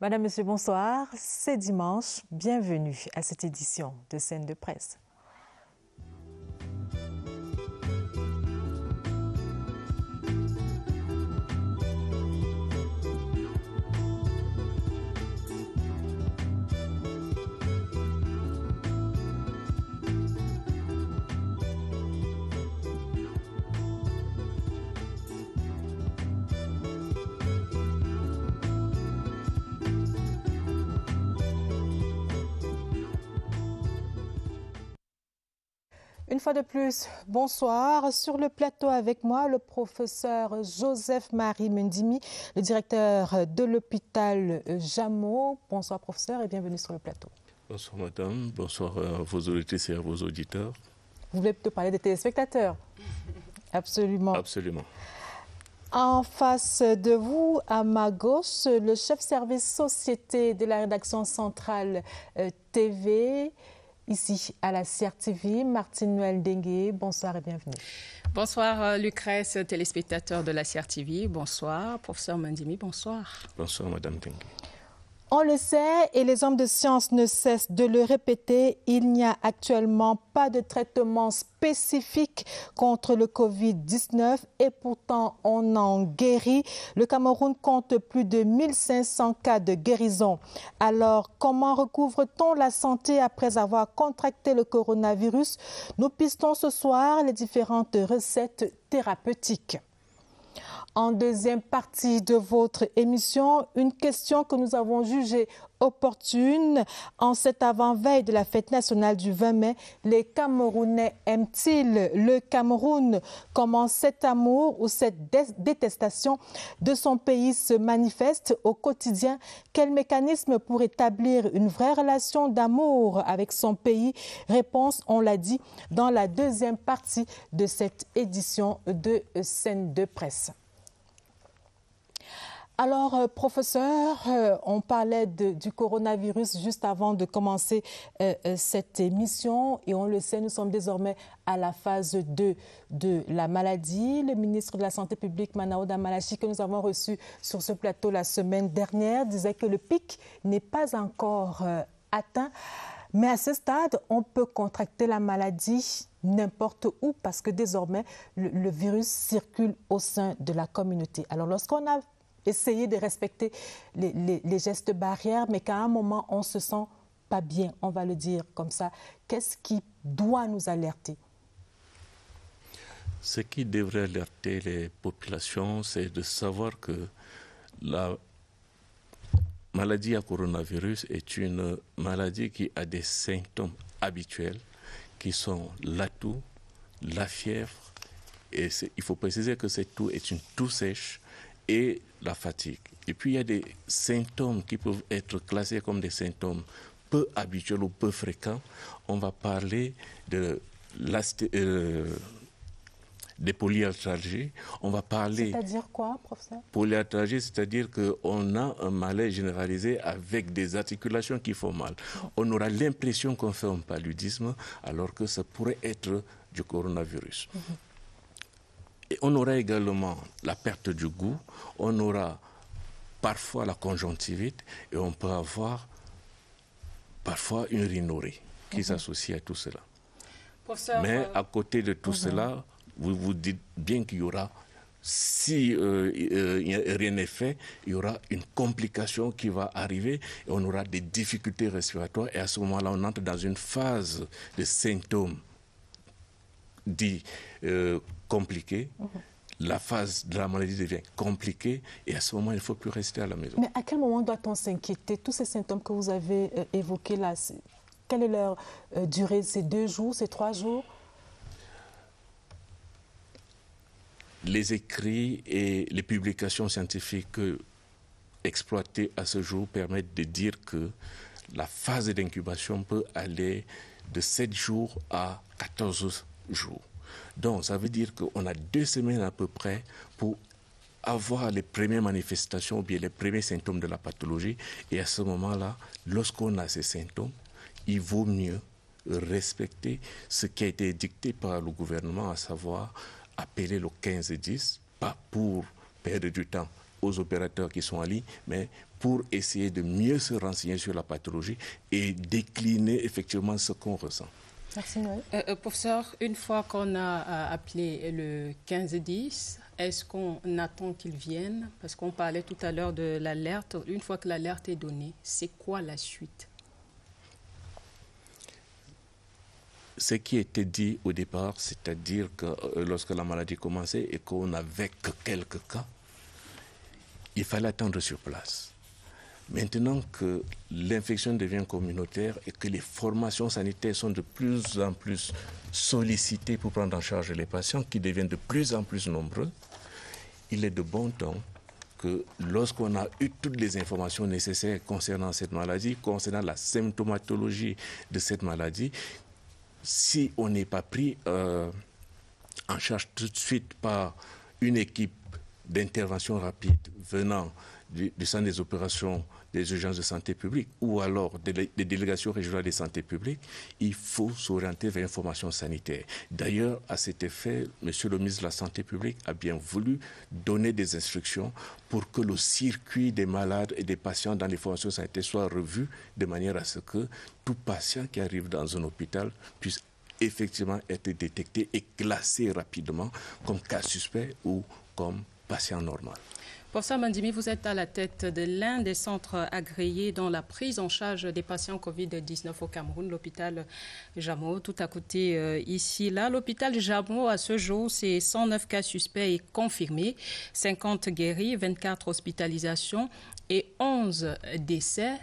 Madame, Monsieur, bonsoir. C'est dimanche. Bienvenue à cette édition de Scène de Presse. Une fois de plus, bonsoir. Sur le plateau avec moi, le professeur Joseph-Marie Mendimi, le directeur de l'hôpital Jameau. Bonsoir professeur et bienvenue sur le plateau. Bonsoir madame, bonsoir à vos auditrices et à vos auditeurs. Vous voulez plutôt parler des téléspectateurs? Absolument. Absolument. En face de vous, à ma gauche, le chef service société de la rédaction centrale TV, ici à la CRTV, Martine Noël Dengue. Bonsoir et bienvenue. Bonsoir Lucrèce, téléspectateur de la CRTV. Bonsoir, professeur Mendimi, bonsoir. Bonsoir madame Dengue. On le sait et les hommes de science ne cessent de le répéter, il n'y a actuellement pas de traitement spécifique contre le Covid-19 et pourtant on en guérit. Le Cameroun compte plus de 1500 cas de guérison. Alors comment recouvre-t-on la santé après avoir contracté le coronavirus? Nous pistons ce soir les différentes recettes thérapeutiques. En deuxième partie de votre émission, une question que nous avons jugée opportune. En cette avant-veille de la fête nationale du 20 mai, les Camerounais aiment-ils le Cameroun? Comment cet amour ou cette détestation de son pays se manifeste au quotidien? Quel mécanisme pour établir une vraie relation d'amour avec son pays? Réponse, on l'a dit, dans la deuxième partie de cette édition de Scène de Presse. Alors, professeur, on parlait du coronavirus juste avant de commencer cette émission et on le sait, nous sommes désormais à la phase 2 de la maladie. Le ministre de la Santé publique, Manaouda Malachi, que nous avons reçu sur ce plateau la semaine dernière, disait que le pic n'est pas encore atteint. Mais à ce stade, on peut contracter la maladie n'importe où parce que désormais, le virus circule au sein de la communauté. Alors, lorsqu'on a essayer de respecter les gestes barrières, mais qu'à un moment, on ne se sent pas bien, on va le dire comme ça. Qu'est-ce qui doit nous alerter? Ce qui devrait alerter les populations, c'est de savoir que la maladie à coronavirus est une maladie qui a des symptômes habituels, qui sont la toux, la fièvre, et il faut préciser que cette toux est une toux sèche, et la fatigue. Et puis il y a des symptômes qui peuvent être classés comme des symptômes peu habituels ou peu fréquents. On va parler de des polyarthralgies. On va parler... C'est-à-dire quoi, professeur? Polyarthralgie, c'est-à-dire qu'on a un malaise généralisé avec des articulations qui font mal. On aura l'impression qu'on fait un paludisme alors que ça pourrait être du coronavirus. Et on aura également la perte du goût, on aura parfois la conjonctivite et on peut avoir parfois une rhinorrhée qui s'associe à tout cela. Professeur, mais à côté de tout cela, vous vous dites bien qu'il y aura, si rien n'est fait, il y aura une complication qui va arriver et on aura des difficultés respiratoires et à ce moment-là, on entre dans une phase de symptômes dits compliqués. La phase de la maladie devient compliquée et à ce moment, il ne faut plus rester à la maison. Mais à quel moment doit-on s'inquiéter? Tous ces symptômes que vous avez évoqués là, quelle est leur durée? C'est 2 jours, c'est 3 jours? Les écrits et les publications scientifiques exploitées à ce jour permettent de dire que la phase d'incubation peut aller de 7 jours à 14 jours. Donc, ça veut dire qu'on a 2 semaines à peu près pour avoir les premières manifestations ou bien les premiers symptômes de la pathologie. Et à ce moment-là, lorsqu'on a ces symptômes, il vaut mieux respecter ce qui a été dicté par le gouvernement, à savoir appeler le 15-10, pas pour perdre du temps aux opérateurs qui sont en ligne, mais pour essayer de mieux se renseigner sur la pathologie et décliner effectivement ce qu'on ressent. Merci Noël. Professeur, une fois qu'on a appelé le 1510, est-ce qu'on attend qu'ils viennent? Parce qu'on parlait tout à l'heure de l'alerte. Une fois que l'alerte est donnée, c'est quoi la suite? Ce qui était dit au départ, c'est-à-dire que lorsque la maladie commençait et qu'on n'avait que quelques cas, il fallait attendre sur place. Maintenant que l'infection devient communautaire et que les formations sanitaires sont de plus en plus sollicitées pour prendre en charge les patients, qui deviennent de plus en plus nombreux, il est de bon temps que lorsqu'on a eu toutes les informations nécessaires concernant cette maladie, concernant la symptomatologie de cette maladie, si on n'est pas pris en charge tout de suite par une équipe d'intervention rapide venant du centre des opérations des urgences de santé publique ou alors des délégations régionales de santé publique, il faut s'orienter vers une formation sanitaire. D'ailleurs, à cet effet, Monsieur le ministre de la Santé publique a bien voulu donner des instructions pour que le circuit des malades et des patients dans les formations sanitaires soit revu de manière à ce que tout patient qui arrive dans un hôpital puisse effectivement être détecté et classé rapidement comme cas suspect ou comme patient normal. Professeur Mandimi, vous êtes à la tête de l'un des centres agréés dans la prise en charge des patients Covid-19 au Cameroun, l'hôpital Jamo, tout à côté ici. Là, l'hôpital Jamo, à ce jour, c'est 109 cas suspects et confirmés, 50 guéris, 24 hospitalisations et 11 décès.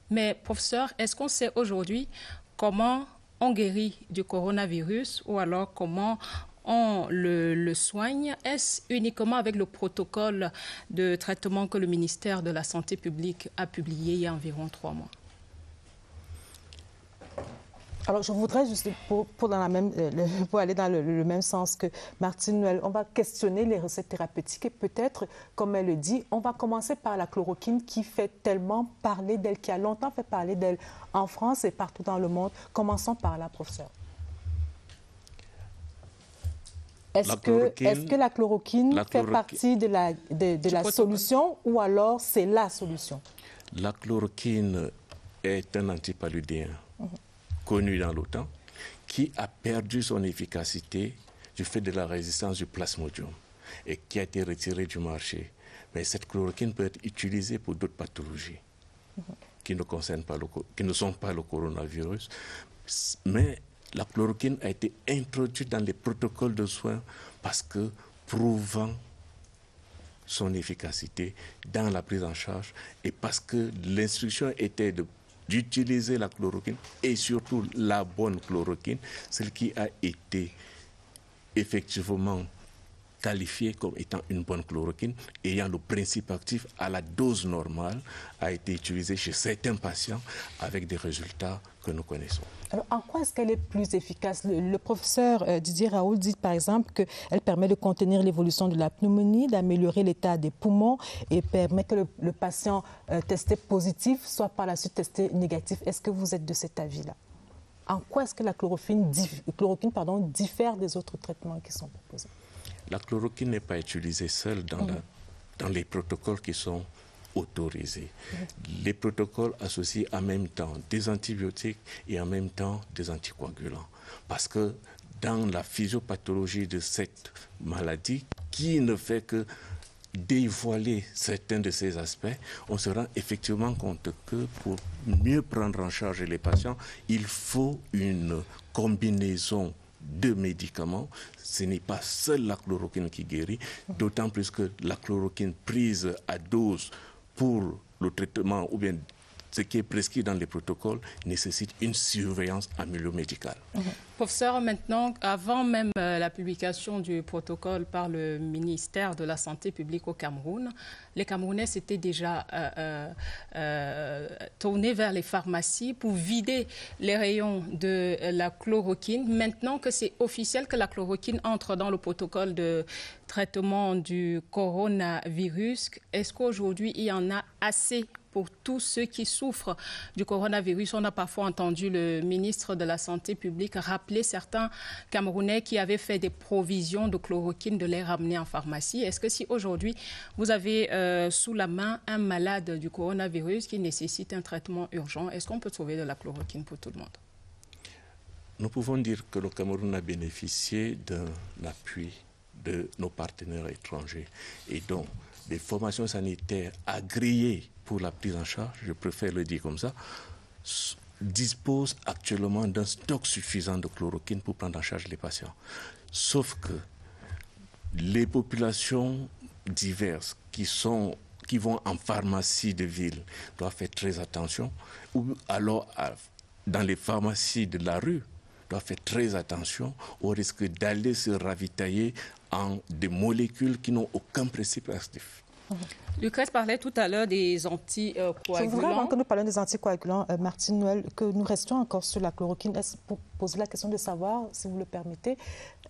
Mais professeur, est-ce qu'on sait aujourd'hui comment on guérit du coronavirus ou alors comment on le soigne? Est-ce uniquement avec le protocole de traitement que le ministère de la Santé publique a publié il y a environ 3 mois? Alors, je voudrais juste, pour aller dans le même sens que Martine Noël, on va questionner les recettes thérapeutiques et peut-être, comme elle le dit, on va commencer par la chloroquine qui fait tellement parler d'elle, qui a longtemps fait parler d'elle en France et partout dans le monde. Commençons par là, professeur. Est-ce que la chloroquine fait partie de la solution ou alors c'est la solution? La chloroquine est un antipaludien connu dans l'OTAN qui a perdu son efficacité du fait de la résistance du plasmodium et qui a été retiré du marché. Mais cette chloroquine peut être utilisée pour d'autres pathologies qui ne sont pas le coronavirus. Mais la chloroquine a été introduite dans les protocoles de soins parce que prouvant son efficacité dans la prise en charge et parce que l'instruction était d'utiliser la chloroquine et surtout la bonne chloroquine, celle qui a été effectivement qualifiée comme étant une bonne chloroquine, ayant le principe actif à la dose normale, a été utilisée chez certains patients avec des résultats que nous connaissons. Alors, en quoi est-ce qu'elle est plus efficace? Le professeur Didier Raoult dit par exemple qu'elle permet de contenir l'évolution de la pneumonie, d'améliorer l'état des poumons et permet que le patient testé positif soit par la suite testé négatif. Est-ce que vous êtes de cet avis-là? En quoi est-ce que la chloroquine diffère des autres traitements qui sont proposés? La chloroquine n'est pas utilisée seule dans les protocoles qui sont autorisés. Les protocoles associent en même temps des antibiotiques et en même temps des anticoagulants. Parce que dans la physiopathologie de cette maladie, qui ne fait que dévoiler certains de ces aspects, on se rend effectivement compte que pour mieux prendre en charge les patients, il faut une combinaison de médicaments. Ce n'est pas seule la chloroquine qui guérit, d'autant plus que la chloroquine prise à dose pour le traitement ou bien ce qui est prescrit dans les protocoles nécessite une surveillance en milieu médical. Professeur, maintenant, avant même la publication du protocole par le ministère de la Santé publique au Cameroun, les Camerounais s'étaient déjà tournés vers les pharmacies pour vider les rayons de la chloroquine. Maintenant que c'est officiel que la chloroquine entre dans le protocole de traitement du coronavirus, est-ce qu'aujourd'hui il y en a assez pour tous ceux qui souffrent du coronavirus. On a parfois entendu le ministre de la Santé publique rappeler certains Camerounais qui avaient fait des provisions de chloroquine de les ramener en pharmacie. Est-ce que si aujourd'hui vous avez sous la main un malade du coronavirus qui nécessite un traitement urgent, est-ce qu'on peut trouver de la chloroquine pour tout le monde? Nous pouvons dire que le Cameroun a bénéficié d'un appui de nos partenaires étrangers et donc des formations sanitaires agréées pour la prise en charge, je préfère le dire comme ça, disposent actuellement d'un stock suffisant de chloroquine pour prendre en charge les patients. Sauf que les populations diverses qui vont en pharmacie de ville doivent faire très attention, ou alors dans les pharmacies de la rue doivent faire très attention au risque d'aller se ravitailler en des molécules qui n'ont aucun principe actif. Lucrèce parlait tout à l'heure des anticoagulants. Je voudrais, avant que nous parlions des anticoagulants, Martine Noël, que nous restions encore sur la chloroquine. Pour poser la question de savoir, si vous le permettez,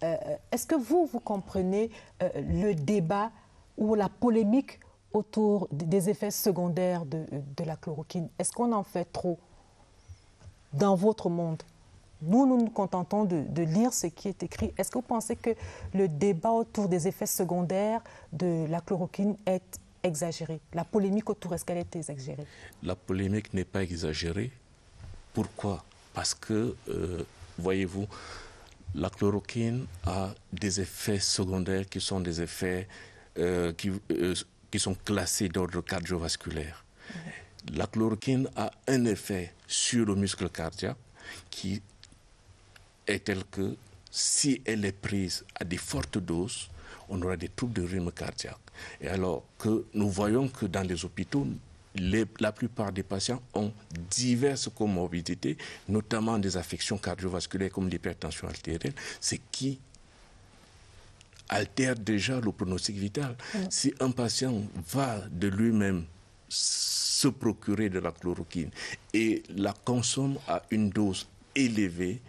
est-ce que vous comprenez le débat ou la polémique autour des effets secondaires de la chloroquine? Est-ce qu'on en fait trop dans votre monde? Nous nous contentons de lire ce qui est écrit. Est-ce que vous pensez que le débat autour des effets secondaires de la chloroquine est exagéré? La polémique autour, est-ce qu'elle est exagérée? La polémique n'est pas exagérée. Pourquoi? Parce que, voyez-vous, la chloroquine a des effets secondaires qui sont des effets qui sont classés d'ordre cardiovasculaire. La chloroquine a un effet sur le muscle cardiaque qui est tel que si elle est prise à des fortes doses, on aura des troubles de rythme cardiaque. Et alors que nous voyons que dans les hôpitaux, la plupart des patients ont diverses comorbidités, notamment des affections cardiovasculaires comme l'hypertension artérielle, ce qui altère déjà le pronostic vital. Si un patient va de lui-même se procurer de la chloroquine et la consomme à une dose élevée,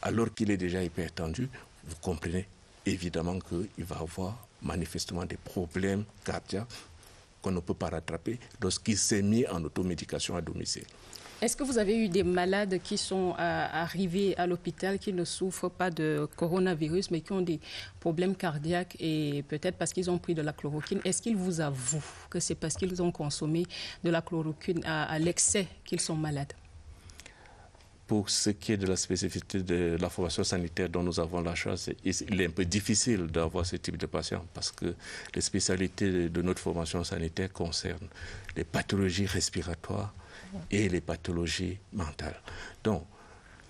alors qu'il est déjà hypertendu, vous comprenez évidemment qu'il va avoir manifestement des problèmes cardiaques qu'on ne peut pas rattraper lorsqu'il s'est mis en automédication à domicile. Est-ce que vous avez eu des malades qui sont arrivés à l'hôpital qui ne souffrent pas de coronavirus mais qui ont des problèmes cardiaques et peut-être parce qu'ils ont pris de la chloroquine? Est-ce qu'ils vous avouent que c'est parce qu'ils ont consommé de la chloroquine à l'excès qu'ils sont malades? Pour ce qui est de la spécificité de la formation sanitaire dont nous avons la chance, il est un peu difficile d'avoir ce type de patients parce que les spécialités de notre formation sanitaire concernent les pathologies respiratoires et les pathologies mentales. Donc,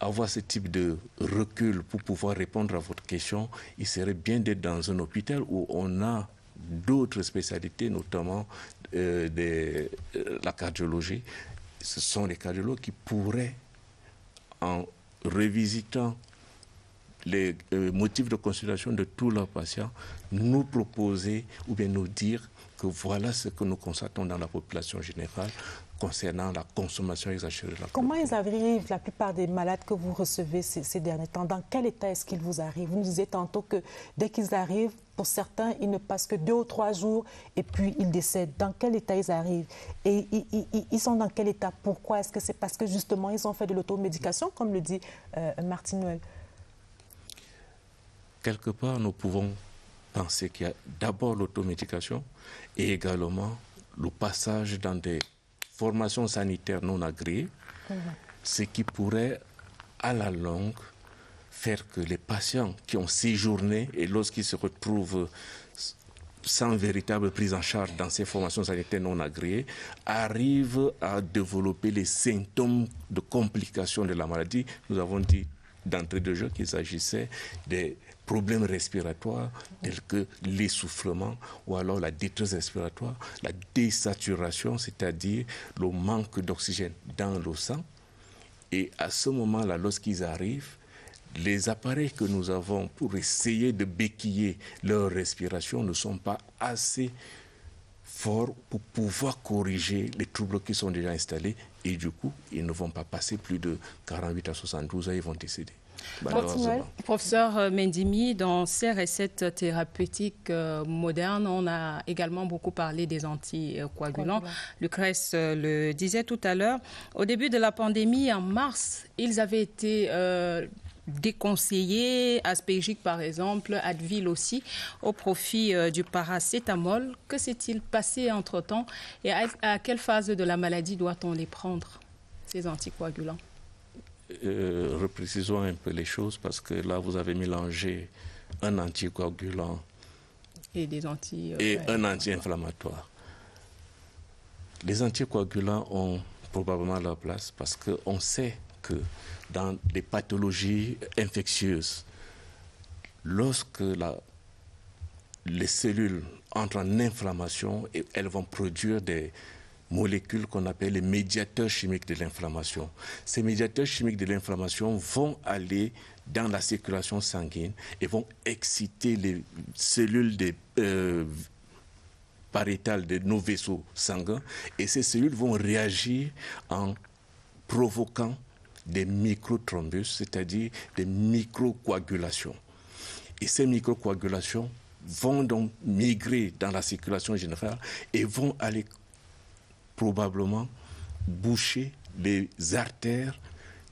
avoir ce type de recul pour pouvoir répondre à votre question, il serait bien d'être dans un hôpital où on a d'autres spécialités, notamment la cardiologie. Ce sont les cardiologues qui pourraient, en revisitant les motifs de consultation de tous leurs patients, nous proposer ou bien nous dire que voilà ce que nous constatons dans la population générale concernant la consommation exagérée de la chloroquine. Comment ils arrivent, la plupart des malades que vous recevez ces derniers temps? Dans quel état est-ce qu'ils vous arrivent? Vous nous disiez tantôt que dès qu'ils arrivent, pour certains, ils ne passent que 2 ou 3 jours et puis ils décèdent. Dans quel état ils arrivent? Et ils sont dans quel état? Pourquoi? Est-ce que c'est parce que justement ils ont fait de l'automédication, comme le dit Martine Noël? Quelque part, nous pouvons penser qu'il y a d'abord l'automédication et également le passage dans des formations sanitaires non agréées, ce qui pourrait, à la longue, faire que les patients qui ont séjourné et lorsqu'ils se retrouvent sans véritable prise en charge dans ces formations sanitaires non agréées, arrivent à développer les symptômes de complications de la maladie. Nous avons dit d'entrée de jeu qu'il s'agissait des problèmes respiratoires tels que l'essoufflement ou alors la détresse respiratoire, la désaturation, c'est-à-dire le manque d'oxygène dans le sang. Et à ce moment-là, lorsqu'ils arrivent, les appareils que nous avons pour essayer de béquiller leur respiration ne sont pas assez fort pour pouvoir corriger les troubles qui sont déjà installés. Et du coup, ils ne vont pas passer plus de 48 à 72 ans, ils vont décéder. Professeur Mendimi, dans ces recettes thérapeutiques modernes, on a également beaucoup parlé des anticoagulants. Lucrèce le disait tout à l'heure. Au début de la pandémie, en mars, ils avaient été déconseillés, Aspégique par exemple, Advil aussi, au profit du paracétamol. Que s'est-il passé entre-temps et à quelle phase de la maladie doit-on les prendre, ces anticoagulants? Reprécisons un peu les choses parce que là, vous avez mélangé un anticoagulant et un anti-inflammatoire. Les anticoagulants ont probablement leur place parce qu'on sait que dans les pathologies infectieuses, lorsque les cellules entrent en inflammation, elles vont produire des molécules qu'on appelle les médiateurs chimiques de l'inflammation. Ces médiateurs chimiques de l'inflammation vont aller dans la circulation sanguine et vont exciter les cellules pariétales de nos vaisseaux sanguins, et ces cellules vont réagir en provoquant des microthrombus, c'est-à-dire des microcoagulations. Et ces microcoagulations vont donc migrer dans la circulation générale et vont aller probablement boucher les artères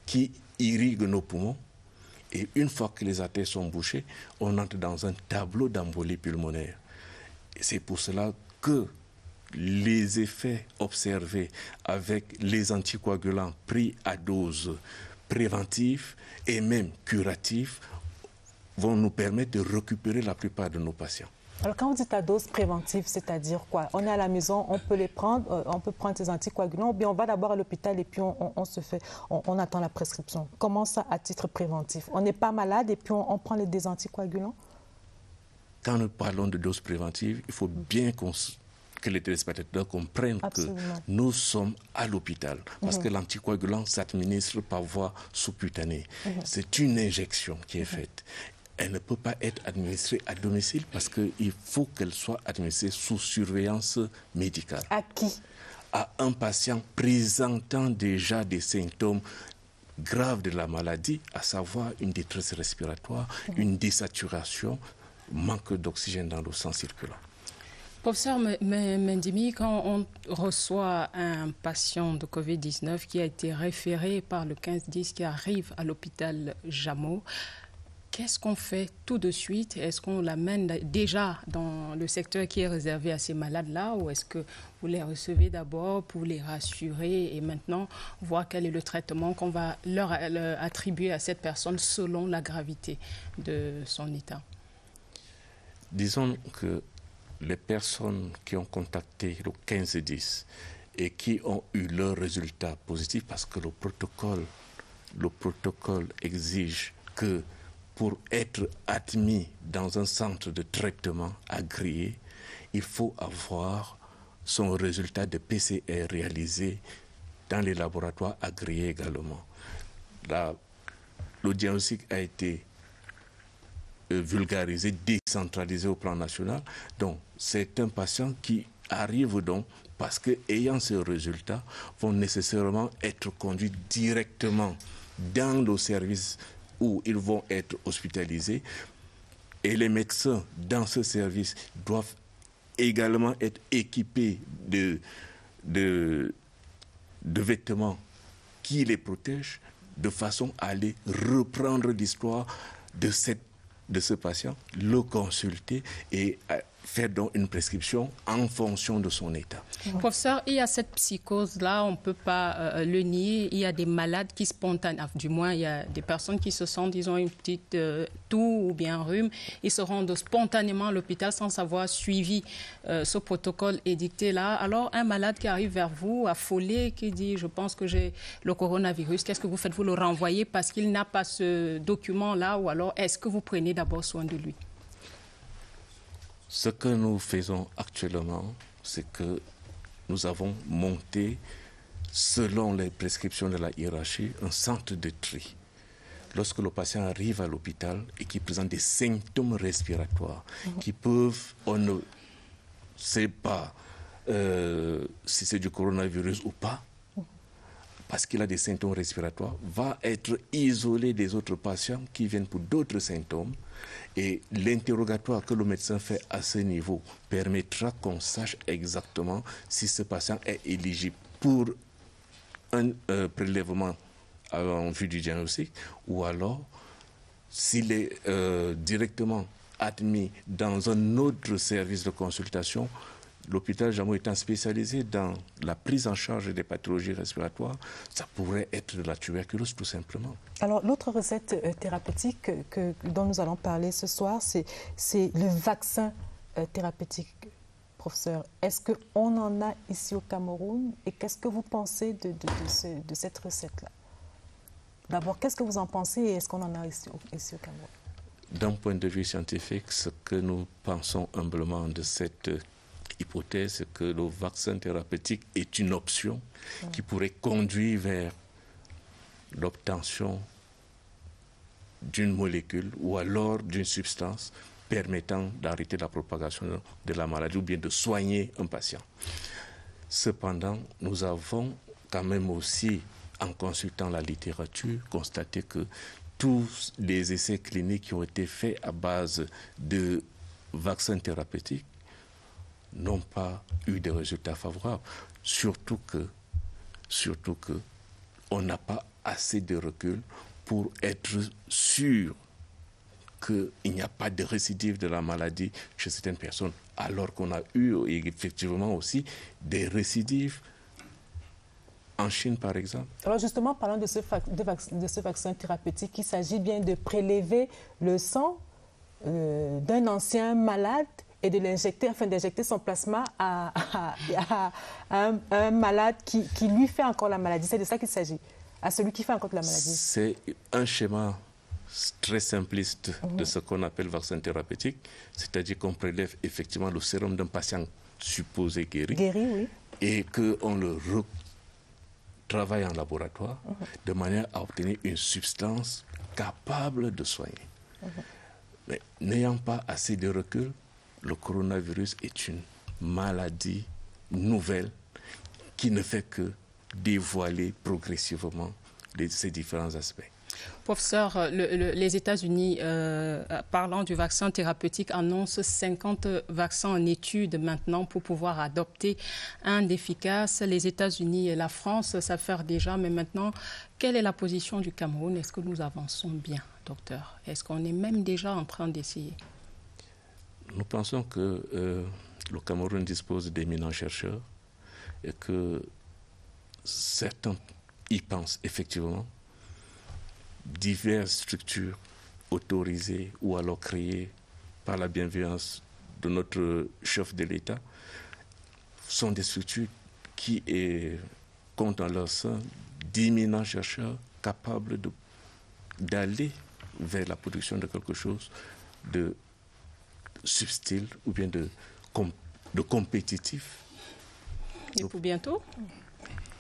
qui irriguent nos poumons. Et une fois que les artères sont bouchées, on entre dans un tableau d'embolie pulmonaire. Et c'est pour cela que les effets observés avec les anticoagulants pris à dose préventive et même curative vont nous permettre de récupérer la plupart de nos patients. Alors quand vous dites à dose préventive, c'est-à-dire quoi? On est à la maison, on peut les prendre, on peut prendre ces anticoagulants, ou bien on va d'abord à l'hôpital et puis on attend la prescription. Comment ça à titre préventif? On n'est pas malade et puis on prend des anticoagulants? Quand nous parlons de dose préventive, il faut bien que les téléspectateurs comprennent que nous sommes à l'hôpital, parce que l'anticoagulant s'administre par voie sous-cutanée. C'est une injection qui est faite. Elle ne peut pas être administrée à domicile parce qu'il faut qu'elle soit administrée sous surveillance médicale. À qui? À un patient présentant déjà des symptômes graves de la maladie, à savoir une détresse respiratoire, une désaturation, manque d'oxygène dans le sang circulant. Professeur Mendimi, quand on reçoit un patient de Covid-19 qui a été référé par le 1510 qui arrive à l'hôpital Jameau, qu'est-ce qu'on fait tout de suite? Est-ce qu'on l'amène déjà dans le secteur qui est réservé à ces malades-là, ou est-ce que vous les recevez d'abord pour les rassurer et maintenant voir quel est le traitement qu'on va leur attribuer à cette personne selon la gravité de son état? Disons que les personnes qui ont contacté le 1510 et qui ont eu leurs résultats positifs, parce que le protocole exige que pour être admis dans un centre de traitement agréé, il faut avoir son résultat de PCR réalisé dans les laboratoires agréés également. Le diagnostic a été vulgarisé, décentralisé au plan national. Donc, c'est un patient qui arrive donc parce que, ayant ces résultats, vont nécessairement être conduits directement dans le service où ils vont être hospitalisés. Et les médecins dans ce service doivent également être équipés de vêtements qui les protègent, de façon à aller reprendre l'histoire de ce patient, le consulter et faire donc une prescription en fonction de son état. Professeur, il y a cette psychose-là, on ne peut pas le nier. Il y a des malades qui spontanément, du moins il y a des personnes qui se sentent, ils ont une petite toux ou bien un rhume, ils se rendent spontanément à l'hôpital sans avoir suivi ce protocole édicté-là. Alors un malade qui arrive vers vous, affolé, qui dit « je pense que j'ai le coronavirus », qu'est-ce que vous faites? Vous le renvoyez parce qu'il n'a pas ce document-là, ou alors est-ce que vous prenez d'abord soin de lui? Ce que nous faisons actuellement, c'est que nous avons monté, selon les prescriptions de la hiérarchie, un centre de tri. Lorsque le patient arrive à l'hôpital et qu'il présente des symptômes respiratoires qui peuvent, on ne sait pas, si c'est du coronavirus ou pas, parce qu'il a des symptômes respiratoires, va être isolé des autres patients qui viennent pour d'autres symptômes. Et l'interrogatoire que le médecin fait à ce niveau permettra qu'on sache exactement si ce patient est éligible pour un prélèvement en vue du diagnostic ou alors s'il est directement admis dans un autre service de consultation. L'hôpital Jameau étant spécialisé dans la prise en charge des pathologies respiratoires, ça pourrait être de la tuberculose tout simplement. Alors l'autre recette thérapeutique dont nous allons parler ce soir, c'est le vaccin thérapeutique. Professeur, est-ce qu'on en a ici au Cameroun et qu'est-ce que vous pensez de cette recette-là? D'abord, qu'est-ce que vous en pensez et est-ce qu'on en a ici au Cameroun? D'un point de vue scientifique, ce que nous pensons humblement de cette hypothèse, c'est que le vaccin thérapeutique est une option qui pourrait conduire vers l'obtention d'une molécule ou alors d'une substance permettant d'arrêter la propagation de la maladie ou bien de soigner un patient. Cependant, nous avons quand même aussi, en consultant la littérature, constaté que tous les essais cliniques qui ont été faits à base de vaccins thérapeutiques n'ont pas eu de résultats favorables. Surtout que on n'a pas assez de recul pour être sûr qu'il n'y a pas de récidive de la maladie chez certaines personnes, alors qu'on a eu effectivement aussi des récidives en Chine, par exemple. Alors justement, parlant de ce vaccin thérapeutique, il s'agit bien de prélever le sang d'un ancien malade et de l'injecter, enfin d'injecter son plasma à un malade qui lui fait encore la maladie. C'est de ça qu'il s'agit, à celui qui fait encore la maladie. C'est un schéma très simpliste de ce qu'on appelle vaccin thérapeutique, c'est-à-dire qu'on prélève effectivement le sérum d'un patient supposé guéri, oui, et qu'on le travaille en laboratoire de manière à obtenir une substance capable de soigner. Mais n'ayant pas assez de recul, le coronavirus est une maladie nouvelle qui ne fait que dévoiler progressivement ces différents aspects. Professeur, les États-Unis, parlant du vaccin thérapeutique, annoncent 50 vaccins en étude maintenant pour pouvoir adopter un d'efficace. Les États-Unis et la France savent faire déjà, mais maintenant, quelle est la position du Cameroun? Est-ce que nous avançons bien, docteur? Est-ce qu'on est même déjà en train d'essayer? Nous pensons que le Cameroun dispose d'éminents chercheurs et que certains y pensent effectivement. Diverses structures autorisées ou alors créées par la bienveillance de notre chef de l'État sont des structures qui comptent en leur sein d'éminents chercheurs capables d'aller vers la production de quelque chose de subtil ou bien de compétitif. Et pour bientôt?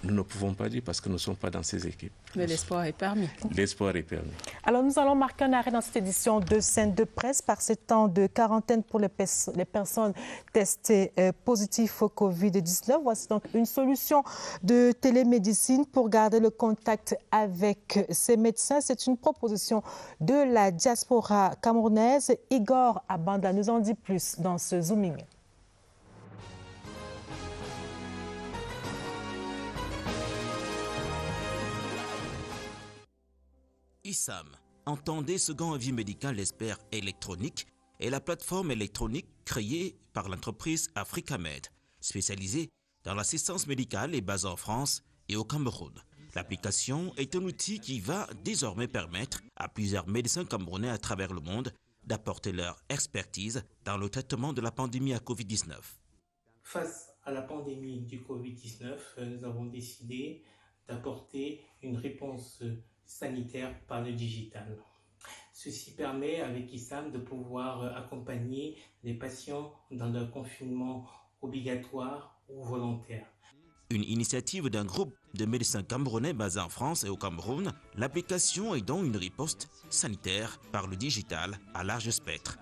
Nous ne pouvons pas dire parce que nous ne sommes pas dans ces équipes. Mais l'espoir est permis. L'espoir est permis. Alors nous allons marquer un arrêt dans cette édition de Scène de presse par ces temps de quarantaine pour les personnes testées positives au Covid-19. Voici donc une solution de télémédecine pour garder le contact avec ces médecins. C'est une proposition de la diaspora camerounaise. Igor Abanda nous en dit plus dans ce Zooming. ISAM, entendez second avis médical expert électronique, est la plateforme électronique créée par l'entreprise Africamed, spécialisée dans l'assistance médicale et basée en France et au Cameroun. L'application est un outil qui va désormais permettre à plusieurs médecins camerounais à travers le monde d'apporter leur expertise dans le traitement de la pandémie à Covid-19. Face à la pandémie du Covid-19, nous avons décidé d'apporter une réponse sanitaire par le digital. Ceci permet avec ISAM de pouvoir accompagner les patients dans leur confinement obligatoire ou volontaire. Une initiative d'un groupe de médecins camerounais basés en France et au Cameroun, l'application est donc une riposte sanitaire par le digital à large spectre.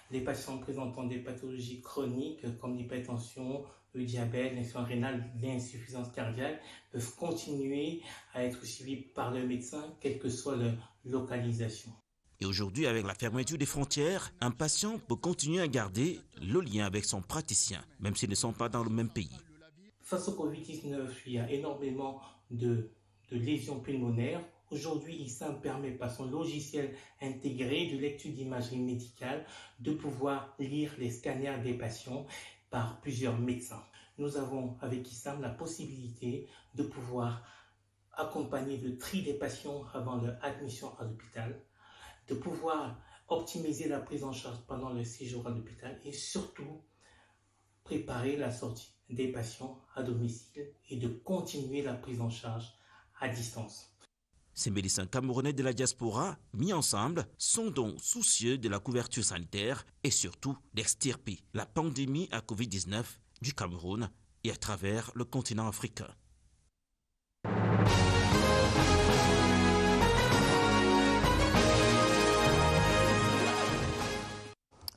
Les patients présentant des pathologies chroniques comme l'hypertension, le diabète, l'insuffisance rénale, l'insuffisance cardiaque peuvent continuer à être suivis par le médecin, quelle que soit leur localisation. Et aujourd'hui, avec la fermeture des frontières, un patient peut continuer à garder le lien avec son praticien, même s'ils ne sont pas dans le même pays. Face au Covid-19, il y a énormément de lésions pulmonaires. Aujourd'hui, l'ISAM permet par son logiciel intégré de lecture d'imagerie médicale de pouvoir lire les scanners des patients par plusieurs médecins. Nous avons avec ISAM la possibilité de pouvoir accompagner le tri des patients avant leur admission à l'hôpital, de pouvoir optimiser la prise en charge pendant le séjour à l'hôpital et surtout préparer la sortie des patients à domicile et de continuer la prise en charge à distance. Ces médecins camerounais de la diaspora, mis ensemble, sont donc soucieux de la couverture sanitaire et surtout d'extirper la pandémie à Covid-19 du Cameroun et à travers le continent africain.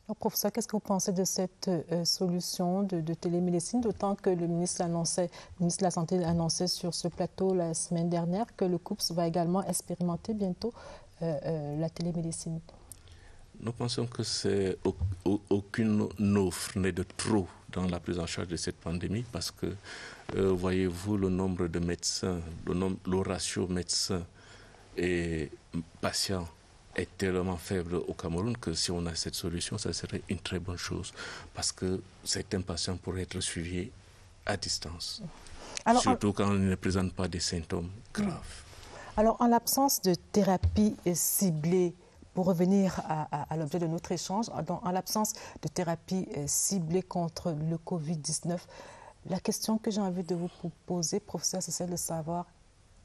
Alors, professeur, qu'est-ce que vous pensez de cette solution de télémédecine, d'autant que le ministre de la Santé annonçait sur ce plateau la semaine dernière que le COUPS va également expérimenter bientôt la télémédecine? Nous pensons que aucune offre n'est de trop dans la prise en charge de cette pandémie parce que, voyez-vous, le nombre de médecins, le ratio médecins et patients est tellement faible au Cameroun que si on a cette solution, ça serait une très bonne chose parce que certains patients pourraient être suivis à distance, surtout quand ils ne présentent pas des symptômes graves. Alors, en l'absence de thérapie ciblée, pour revenir à l'objet de notre échange, en l'absence de thérapie ciblée contre le Covid-19, la question que j'ai envie de vous poser, professeur, c'est celle de savoir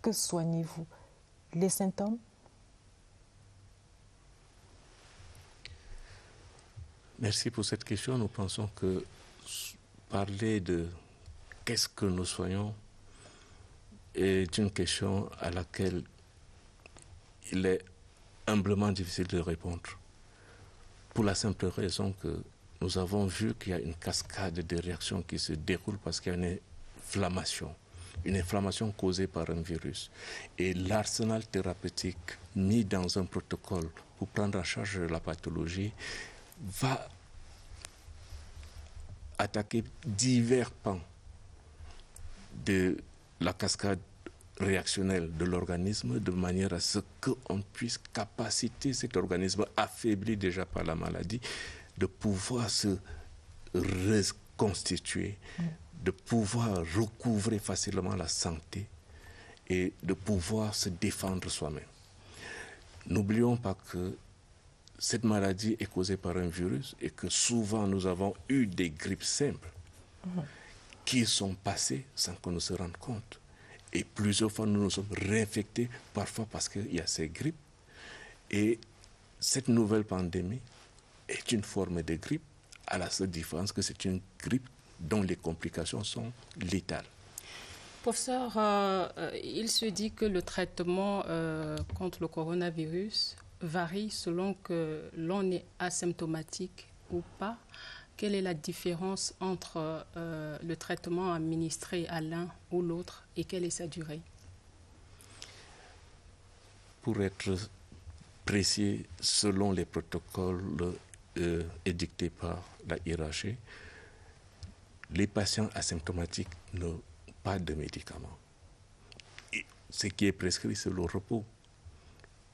que soignez-vous? Les symptômes? Merci pour cette question. Nous pensons que parler de qu'est-ce que nous soignons est une question à laquelle il est humblement difficile de répondre. Pour la simple raison que nous avons vu qu'il y a une cascade de réactions qui se déroule parce qu'il y a une inflammation causée par un virus. Et l'arsenal thérapeutique mis dans un protocole pour prendre en charge la pathologie va attaquer divers pans de la cascade réactionnelle de l'organisme de manière à ce qu'on puisse capaciter cet organisme affaibli déjà par la maladie de pouvoir se reconstituer, de pouvoir recouvrer facilement la santé et de pouvoir se défendre soi-même. N'oublions pas que cette maladie est causée par un virus et que souvent nous avons eu des grippes simples qui sont passées sans qu'on ne se rende compte. Et plusieurs fois nous nous sommes réinfectés, parfois parce qu'il y a ces grippes. Et cette nouvelle pandémie est une forme de grippe, à la seule différence que c'est une grippe dont les complications sont létales. Professeur, il se dit que le traitement contre le coronavirus varie selon que l'on est asymptomatique ou pas. Quelle est la différence entre le traitement administré à l'un ou l'autre et quelle est sa durée? Pour être précis, selon les protocoles édictés par la hiérarchie, les patients asymptomatiques n'ont pas de médicaments. Et ce qui est prescrit, c'est le repos.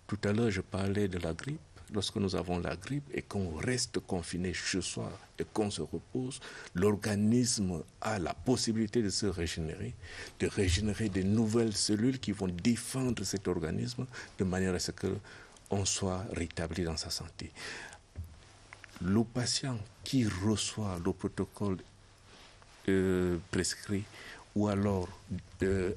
Tout à l'heure, je parlais de la grippe. Lorsque nous avons la grippe et qu'on reste confiné chez soi et qu'on se repose, l'organisme a la possibilité de se régénérer, de régénérer de nouvelles cellules qui vont défendre cet organisme de manière à ce qu'on soit rétabli dans sa santé. Le patient qui reçoit le protocole prescrit ou alors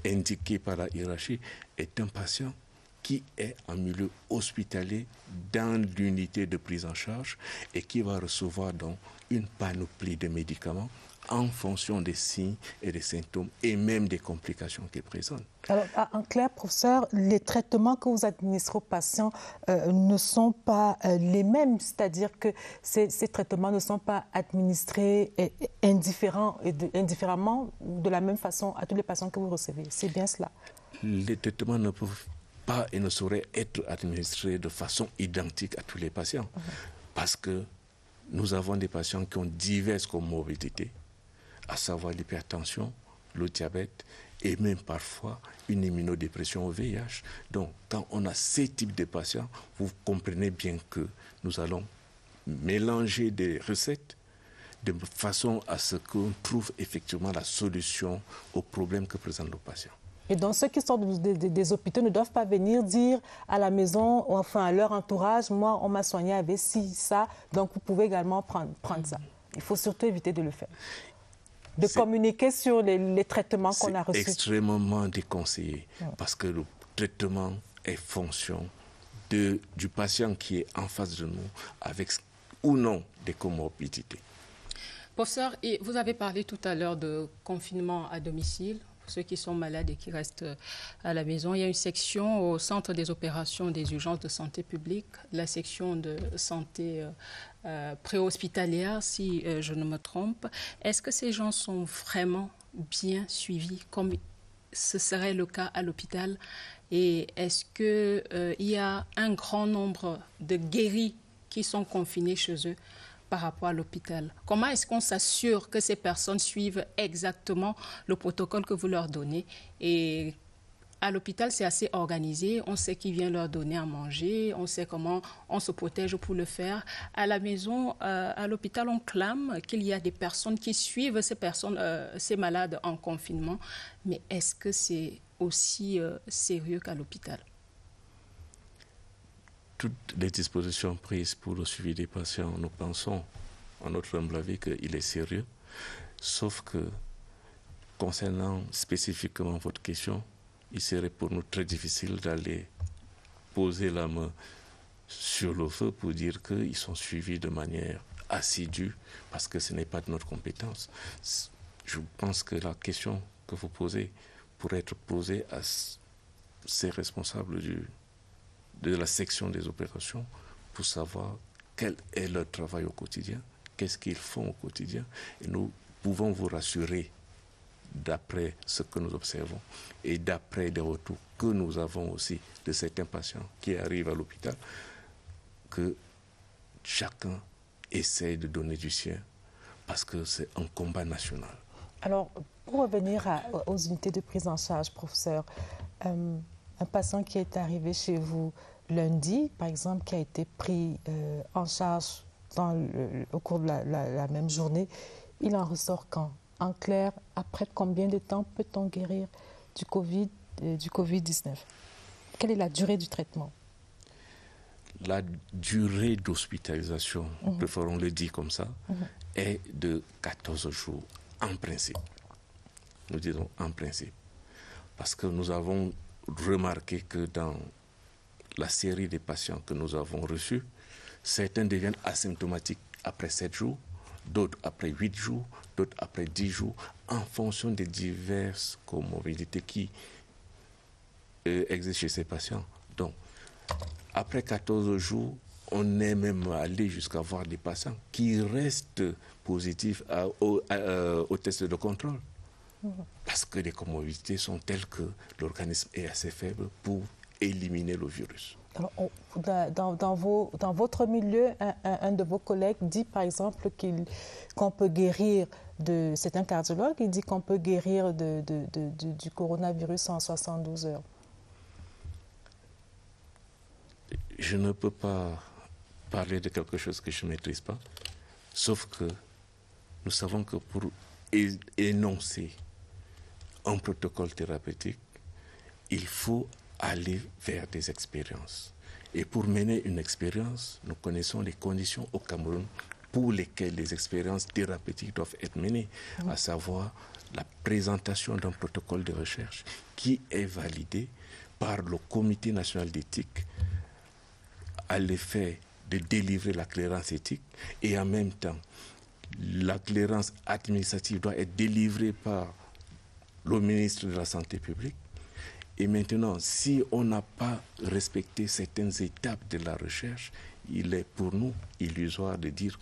indiqué par la hiérarchie est un patient qui est en milieu hospitalier dans l'unité de prise en charge et qui va recevoir donc une panoplie de médicaments en fonction des signes et des symptômes et même des complications qu'ils présentent. Alors, en clair, professeur, les traitements que vous administrez aux patients ne sont pas les mêmes, c'est-à-dire que ces traitements ne sont pas administrés indifféremment de la même façon à tous les patients que vous recevez. C'est bien cela? Les traitements ne peuvent pas et ne sauraient être administrés de façon identique à tous les patients parce que nous avons des patients qui ont diverses comorbidités, à savoir l'hypertension, le diabète et même parfois une immunodépression au VIH. Donc, quand on a ces types de patients, vous comprenez bien que nous allons mélanger des recettes de façon à ce qu'on trouve effectivement la solution aux problèmes que présentent nos patients. Et donc, ceux qui sortent des hôpitaux ne doivent pas venir dire à la maison, ou enfin à leur entourage, moi, on m'a soigné avec ci, ça, donc vous pouvez également prendre ça. Il faut surtout éviter de le faire. De communiquer sur les traitements qu'on a reçus. C'est extrêmement déconseillé parce que le traitement est fonction du patient qui est en face de nous avec ou non des comorbidités. Professeur, et vous avez parlé tout à l'heure de confinement à domicile. Ceux qui sont malades et qui restent à la maison. Il y a une section au centre des opérations des urgences de santé publique, la section de santé préhospitalière, si je ne me trompe. Est-ce que ces gens sont vraiment bien suivis, comme ce serait le cas à l'hôpital? Et est-ce qu'il y a un grand nombre de guéris qui sont confinés chez eux par rapport à l'hôpital? Comment est-ce qu'on s'assure que ces personnes suivent exactement le protocole que vous leur donnez? Et à l'hôpital, c'est assez organisé. On sait qui vient leur donner à manger. On sait comment on se protège pour le faire. À la maison, à l'hôpital, on clame qu'il y a des personnes qui suivent ces malades en confinement. Mais est-ce que c'est aussi sérieux qu'à l'hôpital? Toutes les dispositions prises pour le suivi des patients, nous pensons, en notre humble avis, qu'il est sérieux. Sauf que, concernant spécifiquement votre question, il serait pour nous très difficile d'aller poser la main sur le feu pour dire qu'ils sont suivis de manière assidue, parce que ce n'est pas de notre compétence. Je pense que la question que vous posez pourrait être posée à ces responsables de la section des opérations pour savoir quel est leur travail au quotidien, qu'est-ce qu'ils font au quotidien. Et nous pouvons vous rassurer, d'après ce que nous observons et d'après des retours que nous avons aussi de certains patients qui arrivent à l'hôpital, que chacun essaie de donner du sien parce que c'est un combat national. Alors, pour revenir aux unités de prise en charge, professeur, un patient qui est arrivé chez vous lundi, par exemple, qui a été pris en charge au cours de la même journée, il en ressort quand? En clair, après combien de temps peut-on guérir du Covid-19? Quelle est la durée du traitement? La durée d'hospitalisation, préférons le dire comme ça, est de 14 jours en principe. Nous disons en principe. Parce que nous avons remarqué que dans la série des patients que nous avons reçus, certains deviennent asymptomatiques après 7 jours, d'autres après 8 jours, d'autres après 10 jours, en fonction des diverses comorbidités qui existent chez ces patients. Donc, après 14 jours, on est même allé jusqu'à voir des patients qui restent positifs au test de contrôle. Parce que les comorbidités sont telles que l'organisme est assez faible pour éliminer le virus. Alors, dans votre milieu, un de vos collègues dit par exemple qu'on peut guérir c'est un cardiologue, il dit qu'on peut guérir du coronavirus en 72 heures. Je ne peux pas parler de quelque chose que je ne maîtrise pas, sauf que nous savons que pour énoncer un protocole thérapeutique, il faut aller vers des expériences. Et pour mener une expérience, nous connaissons les conditions au Cameroun pour lesquelles les expériences thérapeutiques doivent être menées, à savoir la présentation d'un protocole de recherche qui est validé par le Comité national d'éthique à l'effet de délivrer la clairance éthique et en même temps la clairance administrative doit être délivrée par le ministre de la Santé publique. Et maintenant, si on n'a pas respecté certaines étapes de la recherche, il est pour nous illusoire de dire,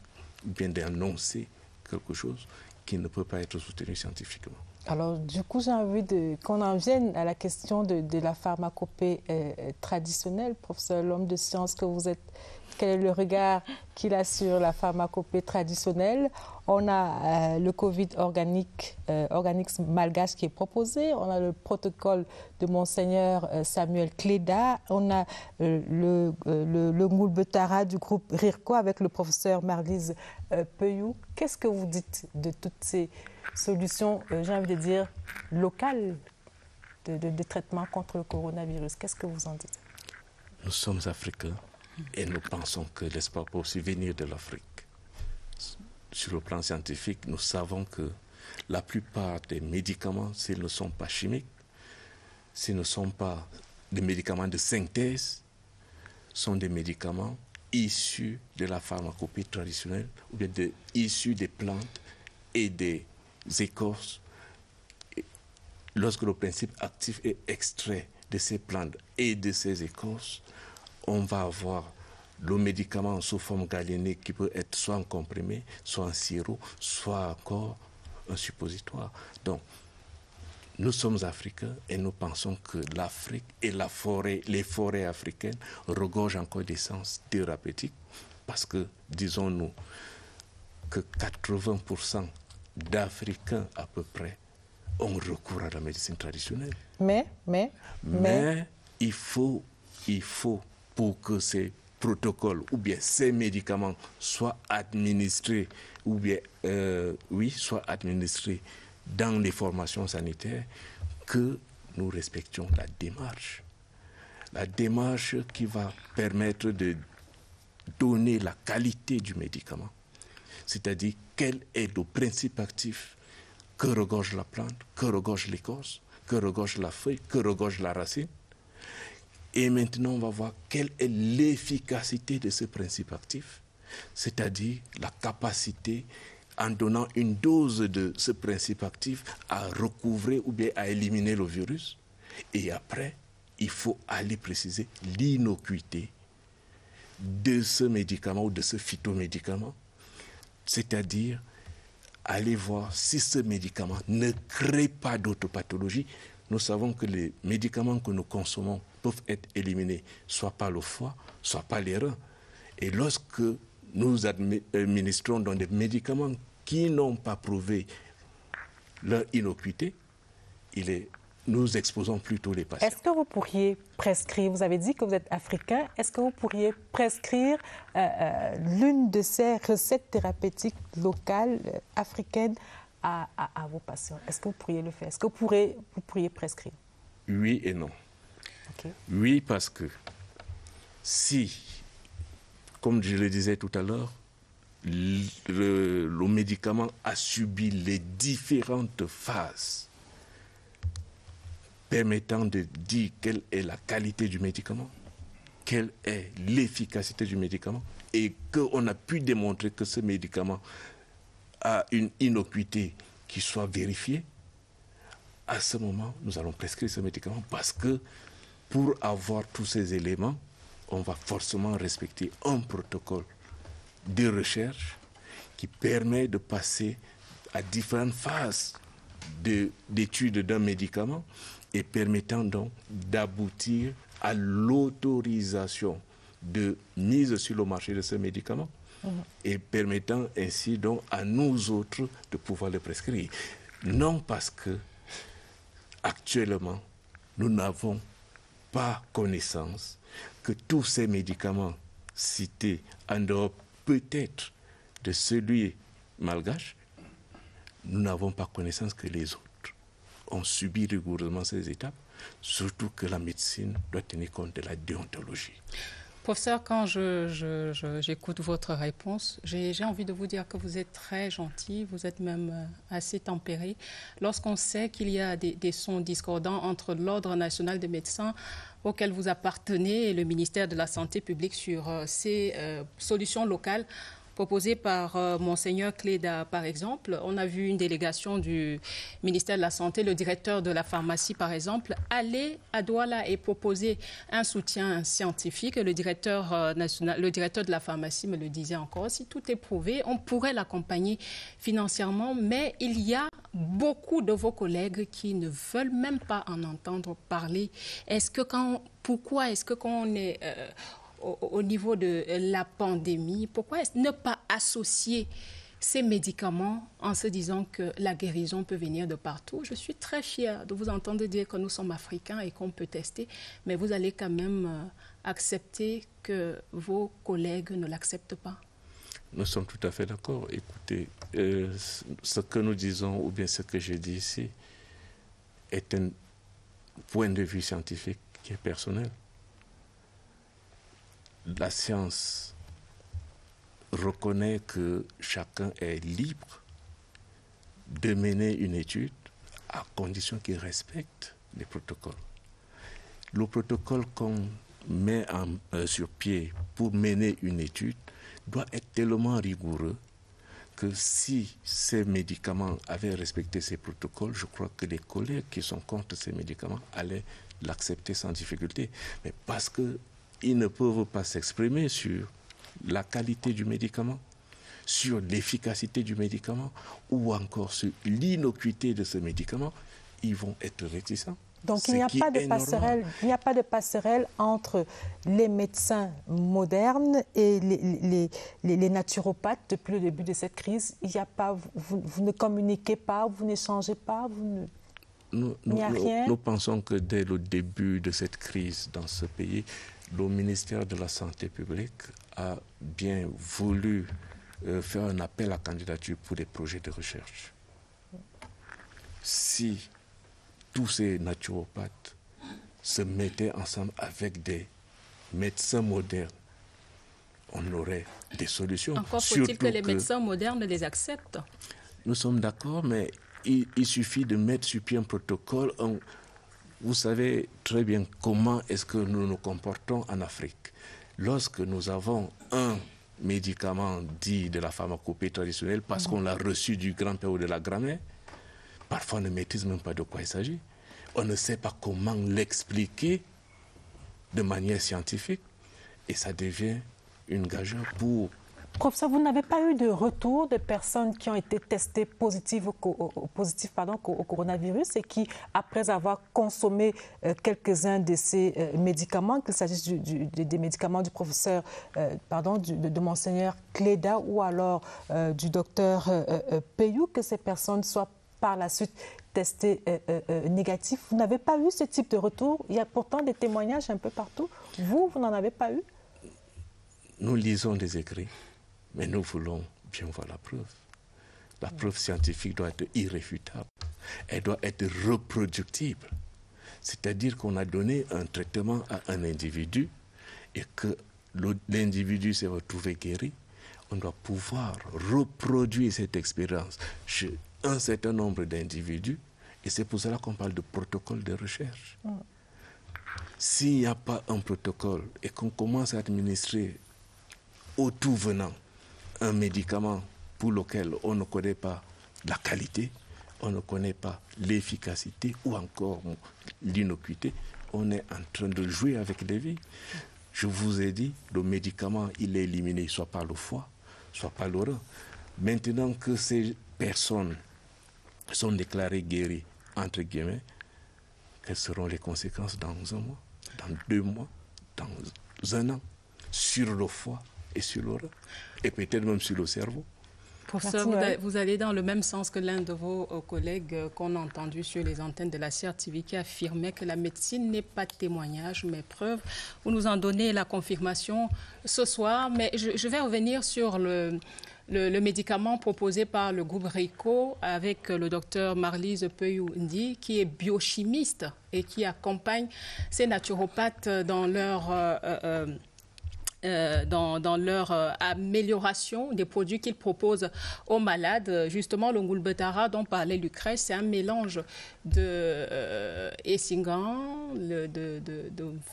ou bien d'annoncer quelque chose qui ne peut pas être soutenu scientifiquement. Alors, du coup, j'ai envie qu'on en vienne à la question de la pharmacopée traditionnelle. Professeur, l'homme de science que vous êtes, quel est le regard qu'il a sur la pharmacopée traditionnelle? On a le Covid organisme malgache qui est proposé. On a le protocole de Monseigneur Samuel Cléda. On a le Moulbetara du groupe RIRCO avec le professeur Marlise Peyou. Qu'est-ce que vous dites de toutes ces solutions, j'ai envie de dire, locales de traitement contre le coronavirus? Qu'est-ce que vous en dites? Nous sommes africains et nous pensons que l'espoir peut aussi venir de l'Afrique. Sur le plan scientifique, nous savons que la plupart des médicaments, s'ils ne sont pas chimiques, s'ils ne sont pas des médicaments de synthèse, sont des médicaments issus de la pharmacopée traditionnelle ou bien issus des plantes et des écorces. Lorsque le principe actif est extrait de ces plantes et de ces écorces, on va avoir le médicament sous forme galénique qui peut être soit en comprimé, soit en sirop, soit encore un suppositoire. Donc, nous sommes africains et nous pensons que l'Afrique et les forêts africaines regorgent encore d'essence thérapeutique parce que, disons-nous, que 80% d'Africains à peu près ont recours à la médecine traditionnelle. Mais il faut, pour que ces protocoles ou bien ces médicaments soient administrés soient administrés dans les formations sanitaires, que nous respections la démarche. La démarche qui va permettre de donner la qualité du médicament. C'est-à-dire quel est le principe actif que regorge la plante, que regorge l'écorce, que regorge la feuille, que regorge la racine. Et maintenant, on va voir quelle est l'efficacité de ce principe actif, c'est-à-dire la capacité, en donnant une dose de ce principe actif, à recouvrer ou bien à éliminer le virus. Et après, il faut aller préciser l'innocuité de ce médicament ou de ce phytomédicament, c'est-à-dire aller voir si ce médicament ne crée pas d'autres pathologies. Nous savons que les médicaments que nous consommons peuvent être éliminés soit par le foie, soit par les reins. Et lorsque nous administrons dans des médicaments qui n'ont pas prouvé leur innocuité, nous exposons plutôt les patients. Est-ce que vous pourriez prescrire, vous avez dit que vous êtes africain, est-ce que vous pourriez prescrire l'une de ces recettes thérapeutiques locales africaines à vos patients? Est-ce que vous pourriez le faire? Est-ce que vous pourriez prescrire? Oui et non. Okay. Oui, parce que si, comme je le disais tout à l'heure, le médicament a subi les différentes phases permettant de dire quelle est la qualité du médicament, quelle est l'efficacité du médicament, et qu'on a pu démontrer que ce médicament a une innocuité qui soit vérifiée, à ce moment, nous allons prescrire ce médicament parce que pour avoir tous ces éléments, on va forcément respecter un protocole de recherche qui permet de passer à différentes phases d'études d'un médicament et permettant donc d'aboutir à l'autorisation de mise sur le marché de ce médicament et permettant ainsi donc à nous autres de pouvoir le prescrire. Non parce que actuellement, nous n'avons pas connaissance que tous ces médicaments cités en dehors peut-être de celui malgache, nous n'avons pas connaissance que les autres ont subi rigoureusement ces étapes, surtout que la médecine doit tenir compte de la déontologie. Professeur, quand j'écoute votre réponse, j'ai envie de vous dire que vous êtes très gentil, vous êtes même assez tempéré. Lorsqu'on sait qu'il y a des sons discordants entre l'Ordre national des médecins auquel vous appartenez et le ministère de la Santé publique sur ces solutions locales, proposé par Monseigneur Cléda, par exemple. On a vu une délégation du ministère de la Santé, le directeur de la pharmacie, par exemple, aller à Douala et proposer un soutien scientifique. Le directeur de la pharmacie me le disait encore. Si tout est prouvé, on pourrait l'accompagner financièrement, mais il y a beaucoup de vos collègues qui ne veulent même pas en entendre parler. Pourquoi est-ce que quand on est au niveau de la pandémie, pourquoi ne pas associer ces médicaments en se disant que la guérison peut venir de partout? Je suis très fière de vous entendre dire que nous sommes africains et qu'on peut tester, mais vous allez quand même accepter que vos collègues ne l'acceptent pas. Nous sommes tout à fait d'accord. Écoutez, ce que nous disons, ou bien ce que je dis ici, est un point de vue scientifique qui est personnel. La science reconnaît que chacun est libre de mener une étude à condition qu'il respecte les protocoles. Le protocole qu'on met sur pied pour mener une étude doit être tellement rigoureux que si ces médicaments avaient respecté ces protocoles, je crois que les collègues qui sont contre ces médicaments allaient l'accepter sans difficulté. Mais parce qu'ils ne peuvent pas s'exprimer sur la qualité du médicament, sur l'efficacité du médicament ou encore sur l'innocuité de ce médicament, ils vont être réticents. Donc il n'y a pas de passerelle entre les médecins modernes et les naturopathes depuis le début de cette crise. Il y a pas, vous ne communiquez pas, vous n'échangez pas, il n'y a rien. Nous pensons que dès le début de cette crise dans ce pays, le ministère de la Santé publique a bien voulu faire un appel à candidature pour des projets de recherche. Si tous ces naturopathes se mettaient ensemble avec des médecins modernes, on aurait des solutions. Encore faut-il que les médecins modernes les acceptent. Nous sommes d'accord, mais il suffit de mettre sur pied un protocole. Vous savez très bien comment est-ce que nous nous comportons en Afrique. Lorsque nous avons un médicament dit de la pharmacopée traditionnelle, parce qu'on l'a reçu du grand-père ou de la grand-mère, parfois on ne maîtrise même pas de quoi il s'agit. On ne sait pas comment l'expliquer de manière scientifique et ça devient une gageure pour... Professeur, vous n'avez pas eu de retour de personnes qui ont été testées positives au coronavirus et qui, après avoir consommé quelques-uns de ces médicaments, qu'il s'agisse des médicaments du professeur, de Monseigneur Cléda ou alors du docteur Peyou, que ces personnes soient par la suite testées négatives. Vous n'avez pas eu ce type de retour? Il y a pourtant des témoignages un peu partout. Vous n'en avez pas eu? Nous lisons des écrits, mais nous voulons bien voir la preuve. La preuve scientifique doit être irréfutable. Elle doit être reproductible. C'est-à-dire qu'on a donné un traitement à un individu et que l'individu s'est retrouvé guéri. On doit pouvoir reproduire cette expérience chez un certain nombre d'individus et c'est pour cela qu'on parle de protocole de recherche. S'il n'y a pas un protocole et qu'on commence à administrer au tout venant un médicament pour lequel on ne connaît pas la qualité, on ne connaît pas l'efficacité ou encore l'innocuité, on est en train de jouer avec des vies. Je vous ai dit, le médicament, il est éliminé soit par le foie, soit par le rein. Maintenant que ces personnes sont déclarées guéries, entre guillemets, quelles seront les conséquences dans un mois, dans 2 mois, dans 1 an, sur le foie et sur le rein, et peut-être même sur le cerveau? Professeur, vous allez dans le même sens que l'un de vos collègues qu'on a entendu sur les antennes de la CRTV qui affirmait que la médecine n'est pas témoignage, mais preuve. Vous nous en donnez la confirmation ce soir, mais je vais revenir sur le médicament proposé par le groupe RICO avec le docteur Marlise Peyou-Ndi, qui est biochimiste et qui accompagne ces naturopathes dans leur dans leur amélioration des produits qu'ils proposent aux malades. Justement, le Ngulbetara dont parlait Lucrèce, c'est un mélange de essingan, de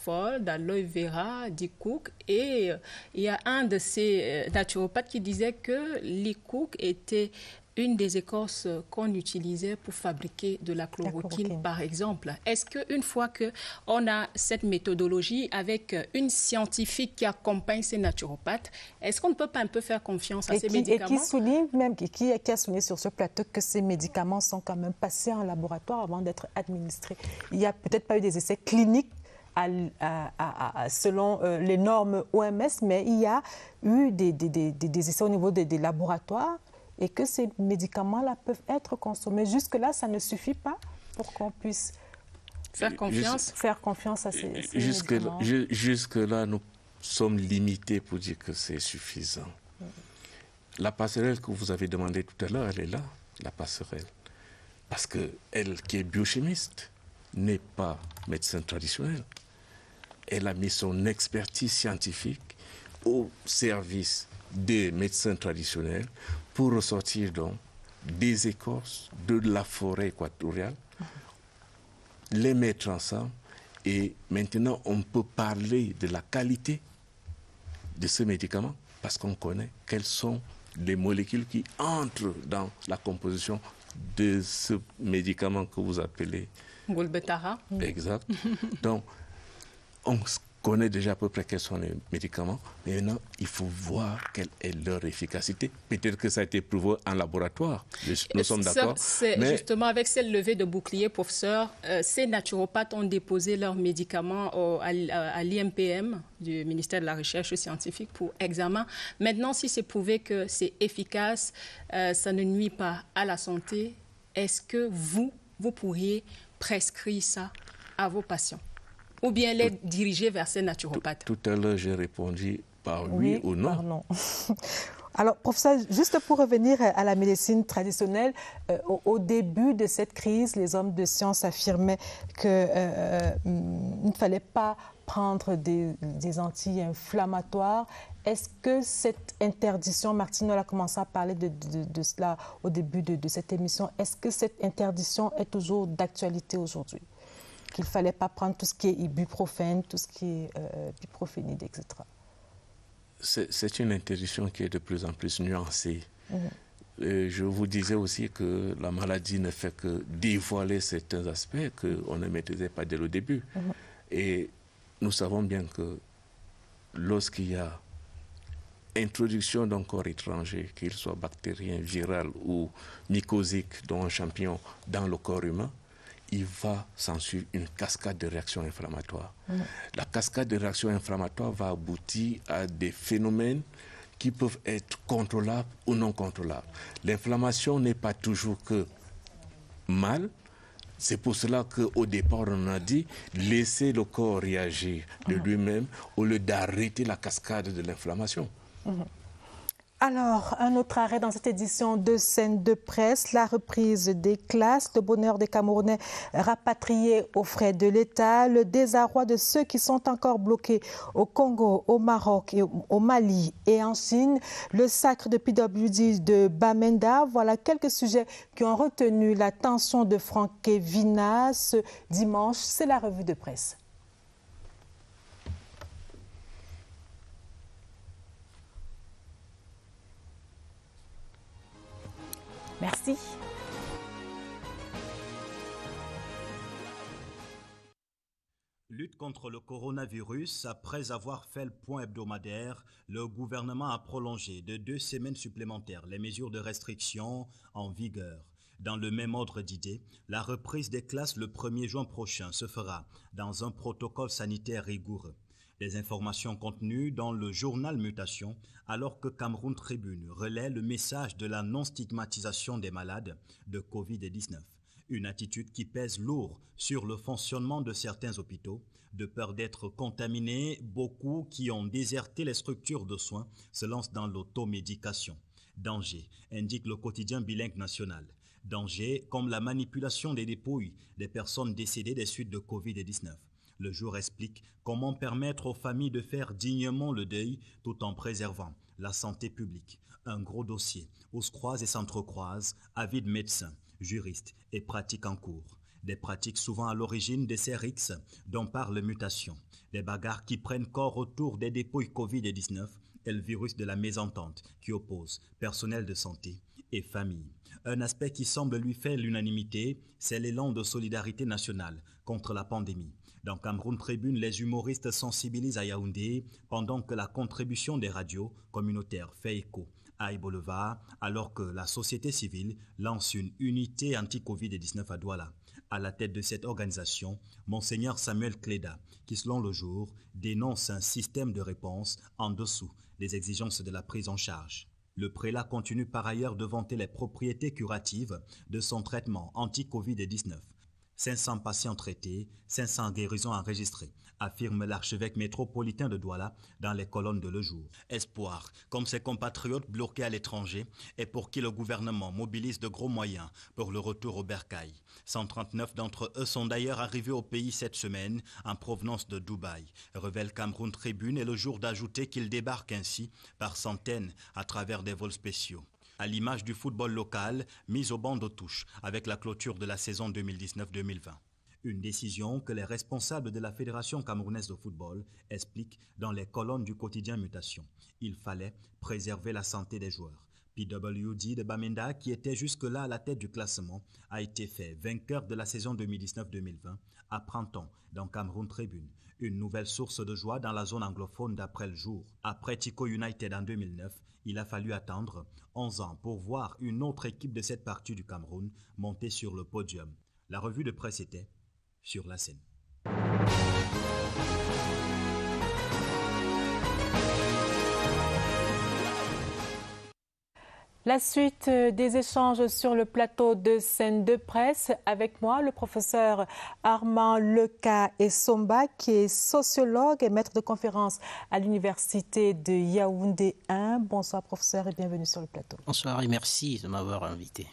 fol, d'aloe vera, d'ikouk. Et il y a un de ces naturopathes qui disait que l'ikouk était une des écorces qu'on utilisait pour fabriquer de la chloroquine, par exemple. Est-ce qu'une fois qu'on a cette méthodologie avec une scientifique qui accompagne ces naturopathes, est-ce qu'on ne peut pas un peu faire confiance à ces médicaments? Et qui souligne même, qui a souligné sur ce plateau que ces médicaments sont quand même passés en laboratoire avant d'être administrés. Il n'y a peut-être pas eu des essais cliniques selon les normes OMS, mais il y a eu des essais au niveau des laboratoires et que ces médicaments-là peuvent être consommés. Jusque-là, ça ne suffit pas pour qu'on puisse faire confiance à ces médicaments. Jusque-là, nous sommes limités pour dire que c'est suffisant. La passerelle que vous avez demandé tout à l'heure, elle est là, la passerelle. Parce qu'elle, qui est biochimiste, n'est pas médecin traditionnel. Elle a mis son expertise scientifique au service des médecins traditionnels pour ressortir donc des écorces de la forêt équatoriale, les mettre ensemble et maintenant on peut parler de la qualité de ce médicament parce qu'on connaît quelles sont les molécules qui entrent dans la composition de ce médicament que vous appelez Ngulbetara. Exact. Donc, on connaît déjà à peu près quels sont les médicaments, mais maintenant, il faut voir quelle est leur efficacité. Peut-être que ça a été prouvé en laboratoire, nous sommes d'accord. Mais justement, avec cette levée de bouclier, professeur, ces naturopathes ont déposé leurs médicaments à l'IMPM, du ministère de la Recherche scientifique, pour examen. Maintenant, si c'est prouvé que c'est efficace, ça ne nuit pas à la santé, est-ce que vous pourriez prescrire ça à vos patients? Ou bien les diriger vers ces naturopathes? Tout à l'heure, j'ai répondu par oui ou non. Par non. Alors, professeur, juste pour revenir à la médecine traditionnelle, au début de cette crise, les hommes de science affirmaient qu'il ne fallait pas prendre des anti-inflammatoires. Est-ce que cette interdiction, Martine a commencé à parler de cela au début de cette émission, est-ce que cette interdiction est toujours d'actualité aujourd'hui? Qu'il ne fallait pas prendre tout ce qui est ibuprofène, tout ce qui est biprophénide, etc. C'est une interdiction qui est de plus en plus nuancée. Je vous disais aussi que la maladie ne fait que dévoiler certains aspects qu'on ne maîtrisait pas dès le début. Et nous savons bien que lorsqu'il y a introduction d'un corps étranger, qu'il soit bactérien, viral ou mycosique, dont un champignon, dans le corps humain, il va s'ensuivre une cascade de réactions inflammatoires. La cascade de réactions inflammatoires va aboutir à des phénomènes qui peuvent être contrôlables ou non contrôlables. L'inflammation n'est pas toujours que mal. C'est pour cela qu'au départ, on a dit laisser le corps réagir de lui-même au lieu d'arrêter la cascade de l'inflammation. Alors, un autre arrêt dans cette édition de Scène de presse, la reprise des classes, le bonheur des Camerounais rapatriés aux frais de l'État, le désarroi de ceux qui sont encore bloqués au Congo, au Maroc, au Mali et en Chine, le sacre de PWD de Bamenda. Voilà quelques sujets qui ont retenu l'attention de Franck Vina ce dimanche. C'est la revue de presse. Merci. Lutte contre le coronavirus. Après avoir fait le point hebdomadaire, le gouvernement a prolongé de 2 semaines supplémentaires les mesures de restriction en vigueur. Dans le même ordre d'idées, la reprise des classes le 1er juin prochain se fera dans un protocole sanitaire rigoureux. Des informations contenues dans le journal Mutation, alors que Cameroun Tribune relaie le message de la non-stigmatisation des malades de Covid-19. Une attitude qui pèse lourd sur le fonctionnement de certains hôpitaux. De peur d'être contaminés, beaucoup qui ont déserté les structures de soins se lancent dans l'automédication. Danger, indique le quotidien bilingue national. Danger comme la manipulation des dépouilles des personnes décédées des suites de Covid-19. Le jour explique comment permettre aux familles de faire dignement le deuil tout en préservant la santé publique. Un gros dossier où se croisent et s'entrecroisent avides médecins, juristes et pratiques en cours. Des pratiques souvent à l'origine des CRX dont parle Mutation. Des bagarres qui prennent corps autour des dépouilles Covid-19 et le virus de la mésentente qui oppose personnel de santé et famille. Un aspect qui semble lui faire l'unanimité, c'est l'élan de solidarité nationale contre la pandémie. Dans Cameroun Tribune, les humoristes sensibilisent à Yaoundé pendant que la contribution des radios communautaires fait écho à Iboleva, alors que la société civile lance une unité anti-Covid-19 à Douala. À la tête de cette organisation, Monseigneur Samuel Cléda, qui selon le jour dénonce un système de réponse en dessous des exigences de la prise en charge. Le prélat continue par ailleurs de vanter les propriétés curatives de son traitement anti-Covid-19. 500 patients traités, 500 guérisons enregistrées, affirme l'archevêque métropolitain de Douala dans les colonnes de Le Jour. Espoir, comme ses compatriotes bloqués à l'étranger et pour qui le gouvernement mobilise de gros moyens pour le retour au bercail. 139 d'entre eux sont d'ailleurs arrivés au pays cette semaine en provenance de Dubaï, révèle Cameroun Tribune, et Le Jour d'ajouter qu'ils débarquent ainsi par centaines à travers des vols spéciaux. À l'image du football local, mis au banc de touche avec la clôture de la saison 2019-2020. Une décision que les responsables de la Fédération camerounaise de football expliquent dans les colonnes du quotidien Mutation. Il fallait préserver la santé des joueurs. PWD de Bamenda, qui était jusque-là à la tête du classement, a été fait vainqueur de la saison 2019-2020, apprend-on dans Cameroun Tribune. Une nouvelle source de joie dans la zone anglophone d'après Le Jour. Après Tico United en 2009, il a fallu attendre 11 ans pour voir une autre équipe de cette partie du Cameroun monter sur le podium. La revue de presse était sur la scène. La suite des échanges sur le plateau de scène de presse avec moi, le professeur Armand Leka Essomba, qui est sociologue et maître de conférence à l'université de Yaoundé 1. Bonsoir professeur et bienvenue sur le plateau. Bonsoir et merci de m'avoir invité.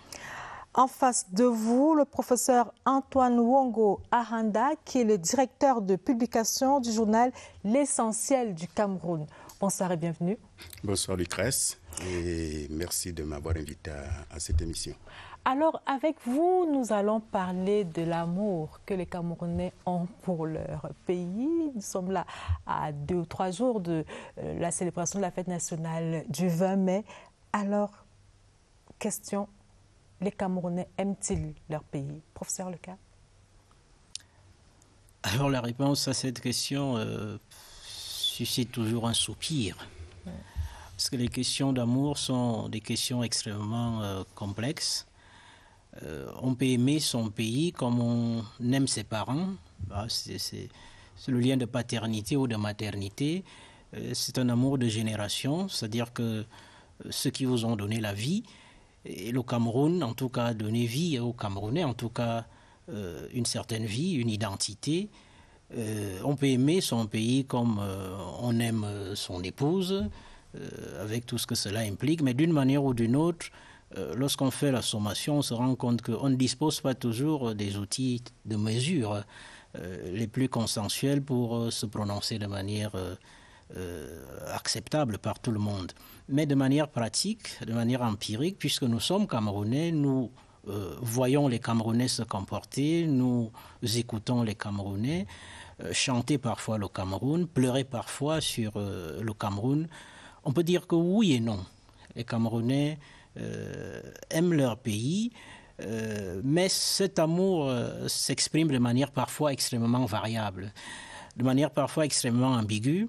En face de vous, le professeur Antoine Wongo Aranda, qui est le directeur de publication du journal L'Essentiel du Cameroun. Bonsoir et bienvenue. Bonsoir Lucrèce et merci de m'avoir invité à cette émission. Alors avec vous, nous allons parler de l'amour que les Camerounais ont pour leur pays. Nous sommes là à 2 ou 3 jours de la célébration de la fête nationale du 20 mai. Alors, question, les Camerounais aiment-ils leur pays? Professeur Leka. Alors la réponse à cette question suscite toujours un soupir. Ouais. Parce que les questions d'amour sont des questions extrêmement complexes. On peut aimer son pays comme on aime ses parents. C'est le lien de paternité ou de maternité. C'est un amour de génération, c'est-à-dire que ceux qui vous ont donné la vie, et le Cameroun, en tout cas, a donné vie aux Camerounais, en tout cas, une certaine vie, une identité. On peut aimer son pays comme on aime son épouse, avec tout ce que cela implique, mais d'une manière ou d'une autre, lorsqu'on fait la sommation, on se rend compte qu'on ne dispose pas toujours des outils de mesure les plus consensuels pour se prononcer de manière acceptable par tout le monde. Mais de manière pratique, de manière empirique, puisque nous sommes Camerounais, nous voyons les Camerounais se comporter, nous écoutons les Camerounais, chanter parfois le Cameroun, pleurer parfois sur le Cameroun. On peut dire que oui et non. Les Camerounais aiment leur pays, mais cet amour s'exprime de manière parfois extrêmement variable, de manière parfois extrêmement ambiguë.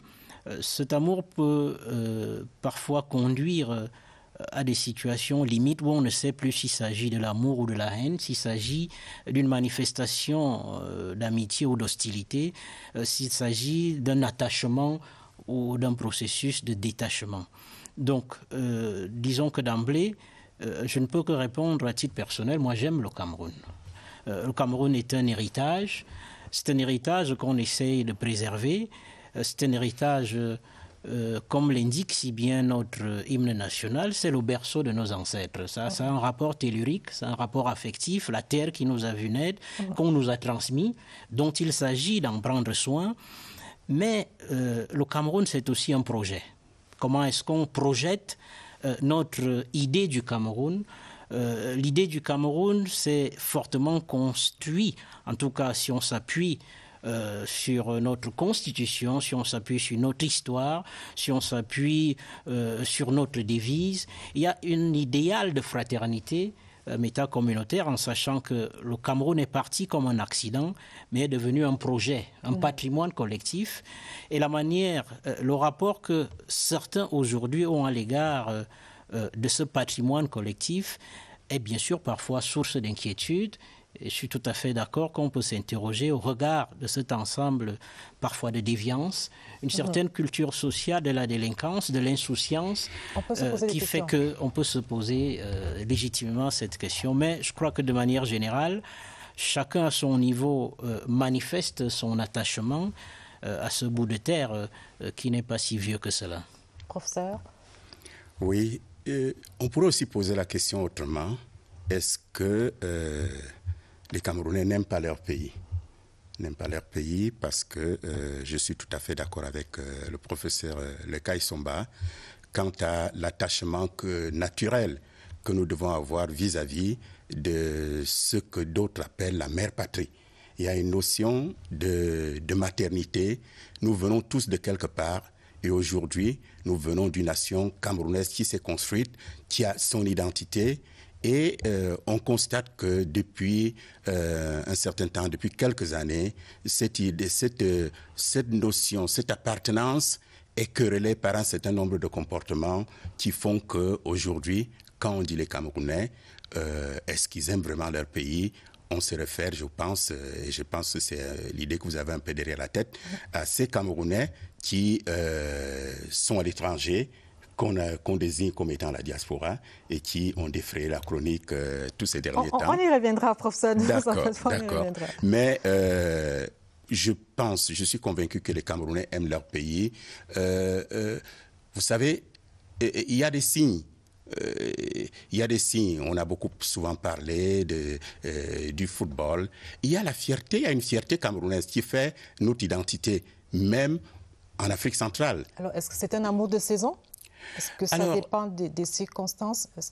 Cet amour peut parfois conduire à des situations limites où on ne sait plus s'il s'agit de l'amour ou de la haine, s'il s'agit d'une manifestation d'amitié ou d'hostilité, s'il s'agit d'un attachement ou d'un processus de détachement. Donc, disons que d'emblée, je ne peux que répondre à titre personnel, moi j'aime le Cameroun. Le Cameroun est un héritage, c'est un héritage qu'on essaye de préserver, c'est un héritage comme l'indique si bien notre hymne national, c'est le berceau de nos ancêtres. Ça a un rapport tellurique, c'est un rapport affectif, la terre qui nous a vu naître, qu'on nous a transmis, dont il s'agit d'en prendre soin. Mais le Cameroun, c'est aussi un projet. Comment est-ce qu'on projette notre idée du Cameroun? L'idée du Cameroun, c'est fortement construit, en tout cas si on s'appuie sur notre constitution, si on s'appuie sur notre histoire, si on s'appuie sur notre devise. Il y a un idéal de fraternité métacommunautaire, en sachant que le Cameroun est parti comme un accident, mais est devenu un projet, un patrimoine collectif. Et la manière, le rapport que certains aujourd'hui ont à l'égard de ce patrimoine collectif est bien sûr parfois source d'inquiétude. Et je suis tout à fait d'accord qu'on peut s'interroger au regard de cet ensemble parfois de déviance, une certaine culture sociale de la délinquance, de l'insouciance, qui fait qu'on peut se poser légitimement cette question. Mais je crois que de manière générale, chacun à son niveau manifeste son attachement à ce bout de terre qui n'est pas si vieux que cela. Professeur? Oui, on pourrait aussi poser la question autrement. Est-ce que les Camerounais n'aiment pas leur pays? N'aiment pas leur pays parce que je suis tout à fait d'accord avec le professeur Lekai Somba quant à l'attachement naturel que nous devons avoir vis-à-vis de ce que d'autres appellent la mère patrie. Il y a une notion de maternité. Nous venons tous de quelque part. Et aujourd'hui, nous venons d'une nation camerounaise qui s'est construite, qui a son identité. Et on constate que depuis un certain temps, depuis quelques années, cette notion, cette appartenance est querellée par un certain nombre de comportements qui font qu'aujourd'hui, quand on dit les Camerounais, est-ce qu'ils aiment vraiment leur pays? On se réfère, je pense, et je pense que c'est l'idée que vous avez un peu derrière la tête, à ces Camerounais qui sont à l'étranger, qu'on désigne comme étant la diaspora et qui ont défrayé la chronique tous ces derniers temps. On y reviendra, professeur. D'accord. Mais je suis convaincu que les Camerounais aiment leur pays. Vous savez, il y a des signes. On a souvent parlé du football. Il y a la fierté, il y a une fierté camerounaise qui fait notre identité, même en Afrique centrale. Alors, est-ce que c'est un amour de saison? Est-ce que ça dépend des circonstances? Est-ce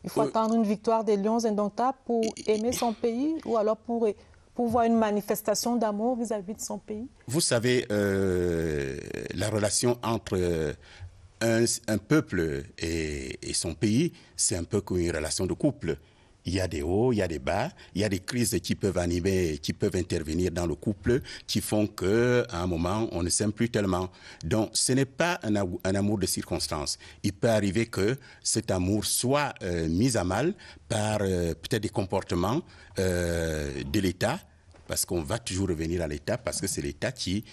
qu'il faut attendre une victoire des Lions indomptables pour aimer son pays ou alors pour voir une manifestation d'amour vis-à-vis de son pays? Vous savez, la relation entre un peuple et son pays, c'est un peu comme une relation de couple. Il y a des hauts, il y a des bas, il y a des crises qui peuvent animer, qui peuvent intervenir dans le couple, qui font qu'à un moment, on ne s'aime plus tellement. Donc, ce n'est pas un amour de circonstance. Il peut arriver que cet amour soit mis à mal par peut-être des comportements de l'État, parce qu'on va toujours revenir à l'État, parce que c'est l'État qui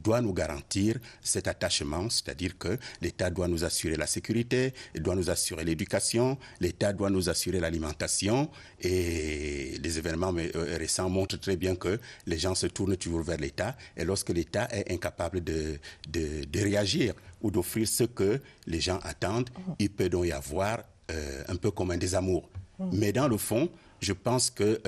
doit nous garantir cet attachement, c'est-à-dire que l'État doit nous assurer la sécurité, il doit nous assurer l'éducation, l'État doit nous assurer l'alimentation, et les événements récents montrent très bien que les gens se tournent toujours vers l'État, et lorsque l'État est incapable de réagir ou d'offrir ce que les gens attendent, il peut donc y avoir un peu comme un désamour. Mais dans le fond, je pense que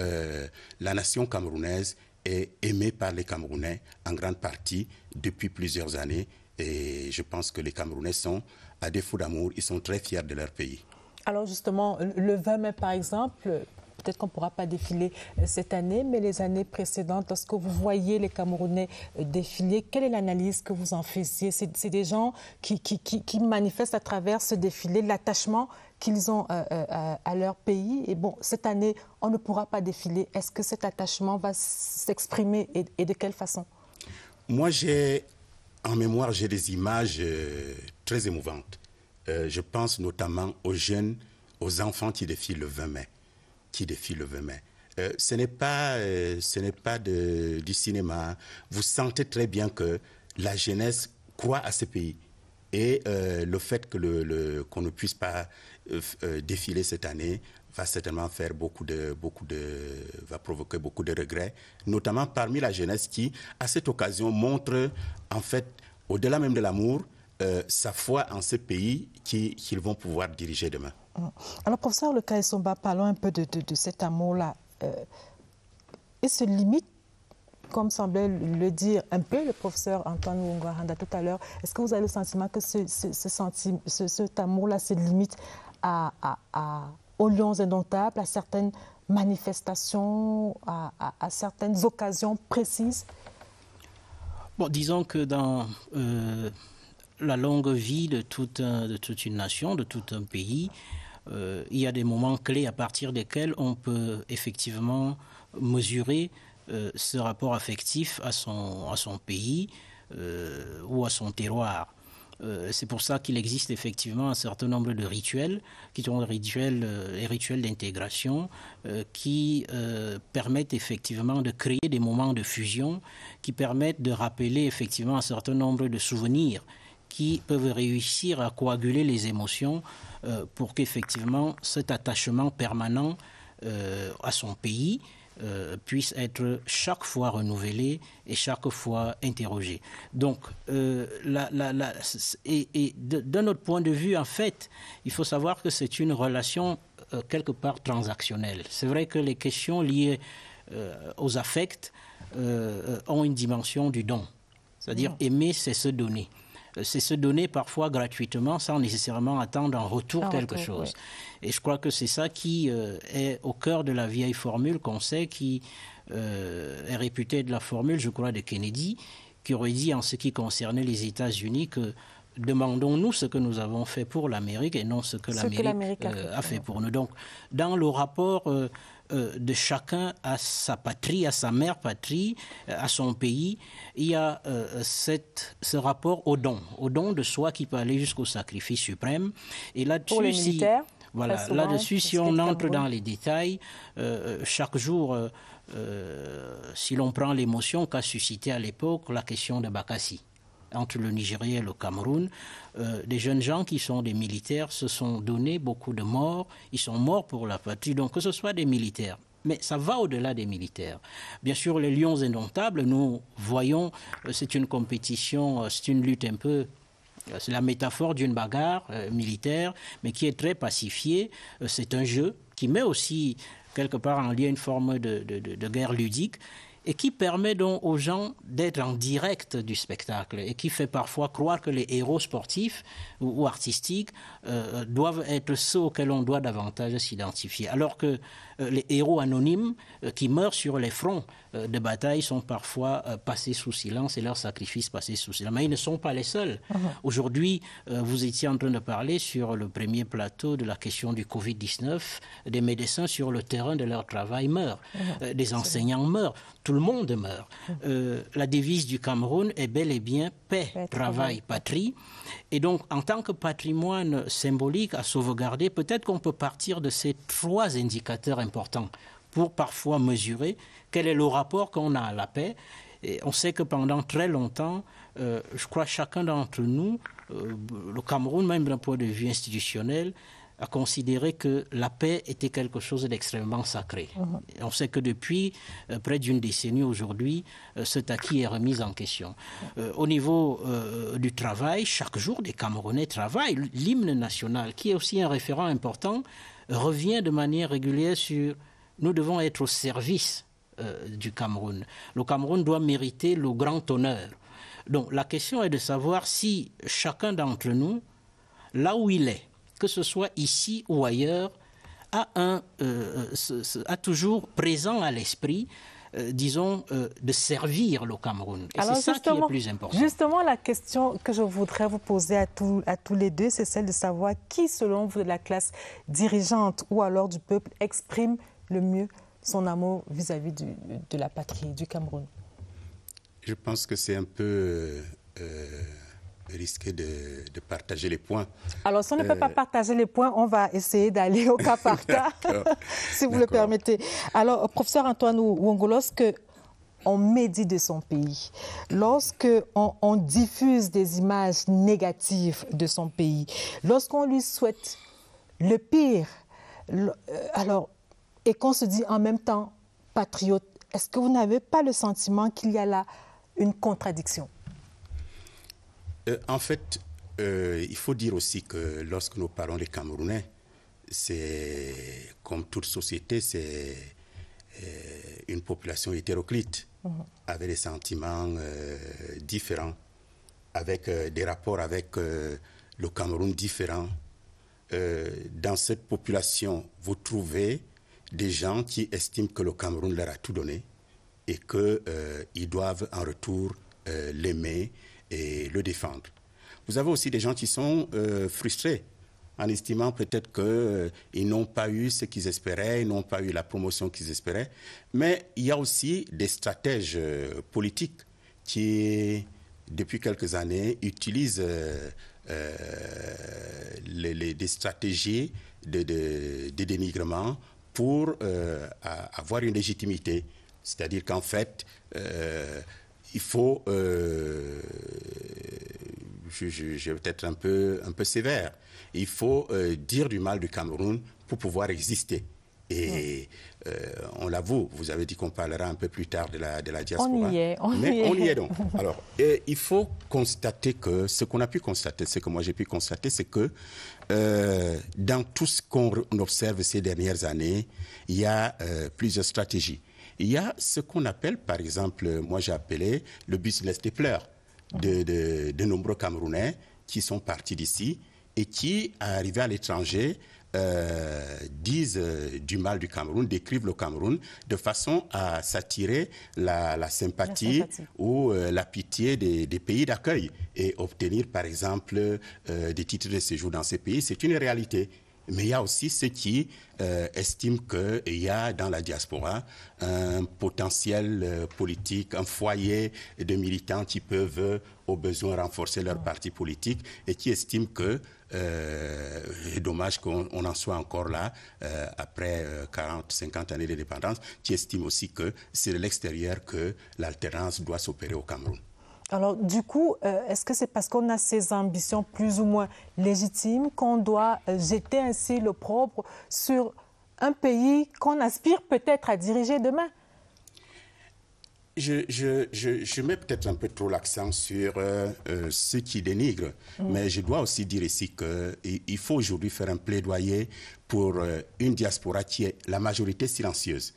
la nation camerounaise est aimée par les Camerounais en grande partie depuis plusieurs années. Et je pense que les Camerounais sont, à défaut d'amour, ils sont très fiers de leur pays. Alors justement, le 20 mai par exemple, peut-être qu'on ne pourra pas défiler cette année, mais les années précédentes, lorsque vous voyez les Camerounais défiler, quelle est l'analyse que vous en faisiez? C'est des gens qui manifestent à travers ce défilé l'attachement qu'ils ont à leur pays. Et bon, cette année, on ne pourra pas défiler. Est-ce que cet attachement va s'exprimer et de quelle façon? Moi, en mémoire, j'ai des images très émouvantes. Je pense notamment aux jeunes, aux enfants qui défilent le 20 mai. Ce n'est pas du cinéma. Vous sentez très bien que la jeunesse croit à ce pays. Et le fait que qu'on ne puisse pas défiler cette année va certainement faire va provoquer beaucoup de regrets, notamment parmi la jeunesse qui, à cette occasion, montre en fait au-delà même de l'amour, sa foi en ce pays qu'ils vont pouvoir diriger demain. Alors, professeur Lekai Somba, parlons un peu de cet amour-là. Il se limite, comme semblait le dire un peu le professeur Antoine Ouangouaranda tout à l'heure. Est-ce que vous avez le sentiment que cet amour-là se limite aux lions indomptables, à certaines manifestations, à certaines occasions précises? Bon, disons que dans la longue vie de toute une nation, de tout un pays, il y a des moments clés à partir desquels on peut effectivement mesurer ce rapport affectif à son pays ou à son terroir. C'est pour ça qu'il existe effectivement un certain nombre de rituels, qui sont les rituels d'intégration, qui permettent effectivement de créer des moments de fusion, qui permettent de rappeler effectivement un certain nombre de souvenirs qui peuvent réussir à coaguler les émotions pour qu'effectivement cet attachement permanent à son pays puisse être chaque fois renouvelé et chaque fois interrogé. Donc, d'un autre point de vue, en fait, il faut savoir que c'est une relation quelque part transactionnelle. C'est vrai que les questions liées aux affects ont une dimension du don. C'est-à-dire aimer, c'est se donner. C'est se donner parfois gratuitement sans nécessairement attendre en retour quelque chose. Oui. Et je crois que c'est ça qui est au cœur de la vieille formule qu'on sait, qui est réputée de la formule, je crois, de Kennedy, qui aurait dit en ce qui concernait les États-Unis que demandons-nous ce que nous avons fait pour l'Amérique et non ce que l'Amérique a fait pour nous. Donc, dans le rapport de chacun à sa patrie, à sa mère patrie, à son pays, il y a ce rapport au don de soi qui peut aller jusqu'au sacrifice suprême. Et là-dessus, pour les militaires, voilà, là-dessus, si on entre dans les détails, chaque jour, si l'on prend l'émotion qu'a suscité à l'époque la question de Bakassi, entre le Nigeria et le Cameroun, des jeunes gens qui sont des militaires se sont donné beaucoup de morts. Ils sont morts pour la patrie, donc que ce soit des militaires. Mais ça va au-delà des militaires. Bien sûr, les lions indomptables, nous voyons, c'est une compétition, c'est une lutte un peu... C'est la métaphore d'une bagarre militaire, mais qui est très pacifiée. C'est un jeu qui met aussi, quelque part, en lien une forme de guerre ludique, et qui permet donc aux gens d'être en direct du spectacle et qui fait parfois croire que les héros sportifs ou artistiques doivent être ceux auxquels on doit davantage s'identifier. Alors que les héros anonymes qui meurent sur les fronts de bataille sont parfois passés sous silence et leurs sacrifices passés sous silence. Mais ils ne sont pas les seuls. Aujourd'hui, vous étiez en train de parler sur le premier plateau de la question du Covid-19. Des médecins sur le terrain de leur travail meurent. Des enseignants meurent. Tout le monde meurt. La devise du Cameroun est bel et bien paix, travail, patrie. Et donc, en tant que patrimoine symbolique à sauvegarder, peut-être qu'on peut partir de ces trois indicateurs importants pour parfois mesurer quel est le rapport qu'on a à la paix. Et on sait que pendant très longtemps, je crois chacun d'entre nous, le Cameroun, même d'un point de vue institutionnel, a considéré que la paix était quelque chose d'extrêmement sacré. Et on sait que depuis près d'une décennie aujourd'hui, cet acquis est remis en question. Au niveau du travail, chaque jour, des Camerounais travaillent. L'hymne national, qui est aussi un référent important, revient de manière régulière sur « nous devons être au service du Cameroun ». Le Cameroun doit mériter le grand honneur. Donc la question est de savoir si chacun d'entre nous, là où il est, que ce soit ici ou ailleurs, a toujours présent à l'esprit, disons, de servir le Cameroun. Et c'est ça qui est le plus important. Justement, la question que je voudrais vous poser à tous les deux, c'est celle de savoir qui, selon vous, de la classe dirigeante ou alors du peuple, exprime le mieux son amour vis-à-vis de la patrie, du Cameroun. Je pense que c'est un peu... risquer de partager les points. Alors, si on ne peut pas partager les points, on va essayer d'aller au cas par cas, si vous le permettez. Alors, professeur Antoine Ouangou, lorsque on médit de son pays, lorsque on diffuse des images négatives de son pays, lorsqu'on lui souhaite le pire, alors, et qu'on se dit en même temps patriote, est-ce que vous n'avez pas le sentiment qu'il y a là une contradiction? En fait, il faut dire aussi que lorsque nous parlons des Camerounais, c'est, comme toute société, c'est une population hétéroclite, avec des sentiments différents, avec des rapports avec le Cameroun différents. Dans cette population, vous trouvez des gens qui estiment que le Cameroun leur a tout donné et qu'ils doivent en retour l'aimer et le défendre. Vous avez aussi des gens qui sont frustrés en estimant peut-être qu'ils n'ont pas eu ce qu'ils espéraient, ils n'ont pas eu la promotion qu'ils espéraient. Mais il y a aussi des stratèges politiques qui, depuis quelques années, utilisent des stratégies de dénigrement pour avoir une légitimité. C'est-à-dire qu'en fait, il faut... je vais peut-être un peu sévère. Il faut dire du mal du Cameroun pour pouvoir exister. Et on l'avoue, vous avez dit qu'on parlera un peu plus tard de la diaspora. On y est. On y est donc. Alors, il faut constater que, ce qu'on a pu constater, ce que moi j'ai pu constater, c'est que dans tout ce qu'on observe ces dernières années, il y a plusieurs stratégies. Il y a ce qu'on appelle, par exemple, moi j'ai appelé le business des pleurs de nombreux Camerounais qui sont partis d'ici et qui, arrivés à l'étranger, disent du mal du Cameroun, décrivent le Cameroun de façon à s'attirer la sympathie ou la pitié des pays d'accueil et obtenir, par exemple, des titres de séjour dans ces pays. C'est une réalité. Mais il y a aussi ceux qui estiment qu'il y a dans la diaspora un potentiel politique, un foyer de militants qui peuvent au besoin renforcer leur parti politique et qui estiment que c'est dommage qu'on en soit encore là après 40, 50 années d'indépendance, qui estiment aussi que c'est de l'extérieur que l'alternance doit s'opérer au Cameroun. Alors, du coup, est-ce que c'est parce qu'on a ces ambitions plus ou moins légitimes qu'on doit jeter ainsi l'opprobre sur un pays qu'on aspire peut-être à diriger demain? Je mets peut-être un peu trop l'accent sur ceux qui dénigrent, mais je dois aussi dire ici qu'il faut aujourd'hui faire un plaidoyer pour une diaspora qui est la majorité silencieuse.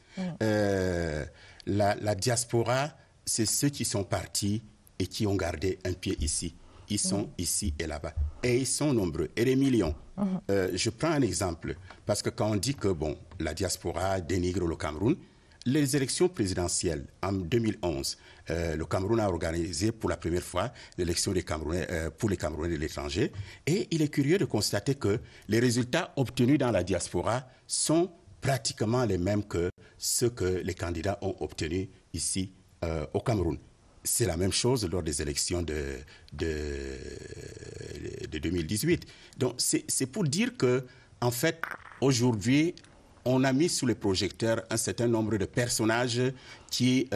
La diaspora, c'est ceux qui sont partis et qui ont gardé un pied ici. Ils sont ici et là-bas. Et ils sont nombreux, et des millions. Je prends un exemple, parce que quand on dit que la diaspora dénigre le Cameroun, les élections présidentielles en 2011, le Cameroun a organisé pour la première fois l'élection des Camerounais, pour les Camerounais de l'étranger. Et il est curieux de constater que les résultats obtenus dans la diaspora sont pratiquement les mêmes que ceux que les candidats ont obtenus ici au Cameroun. C'est la même chose lors des élections de 2018. Donc, c'est pour dire que, en fait, aujourd'hui, on a mis sous les projecteurs un certain nombre de personnages qui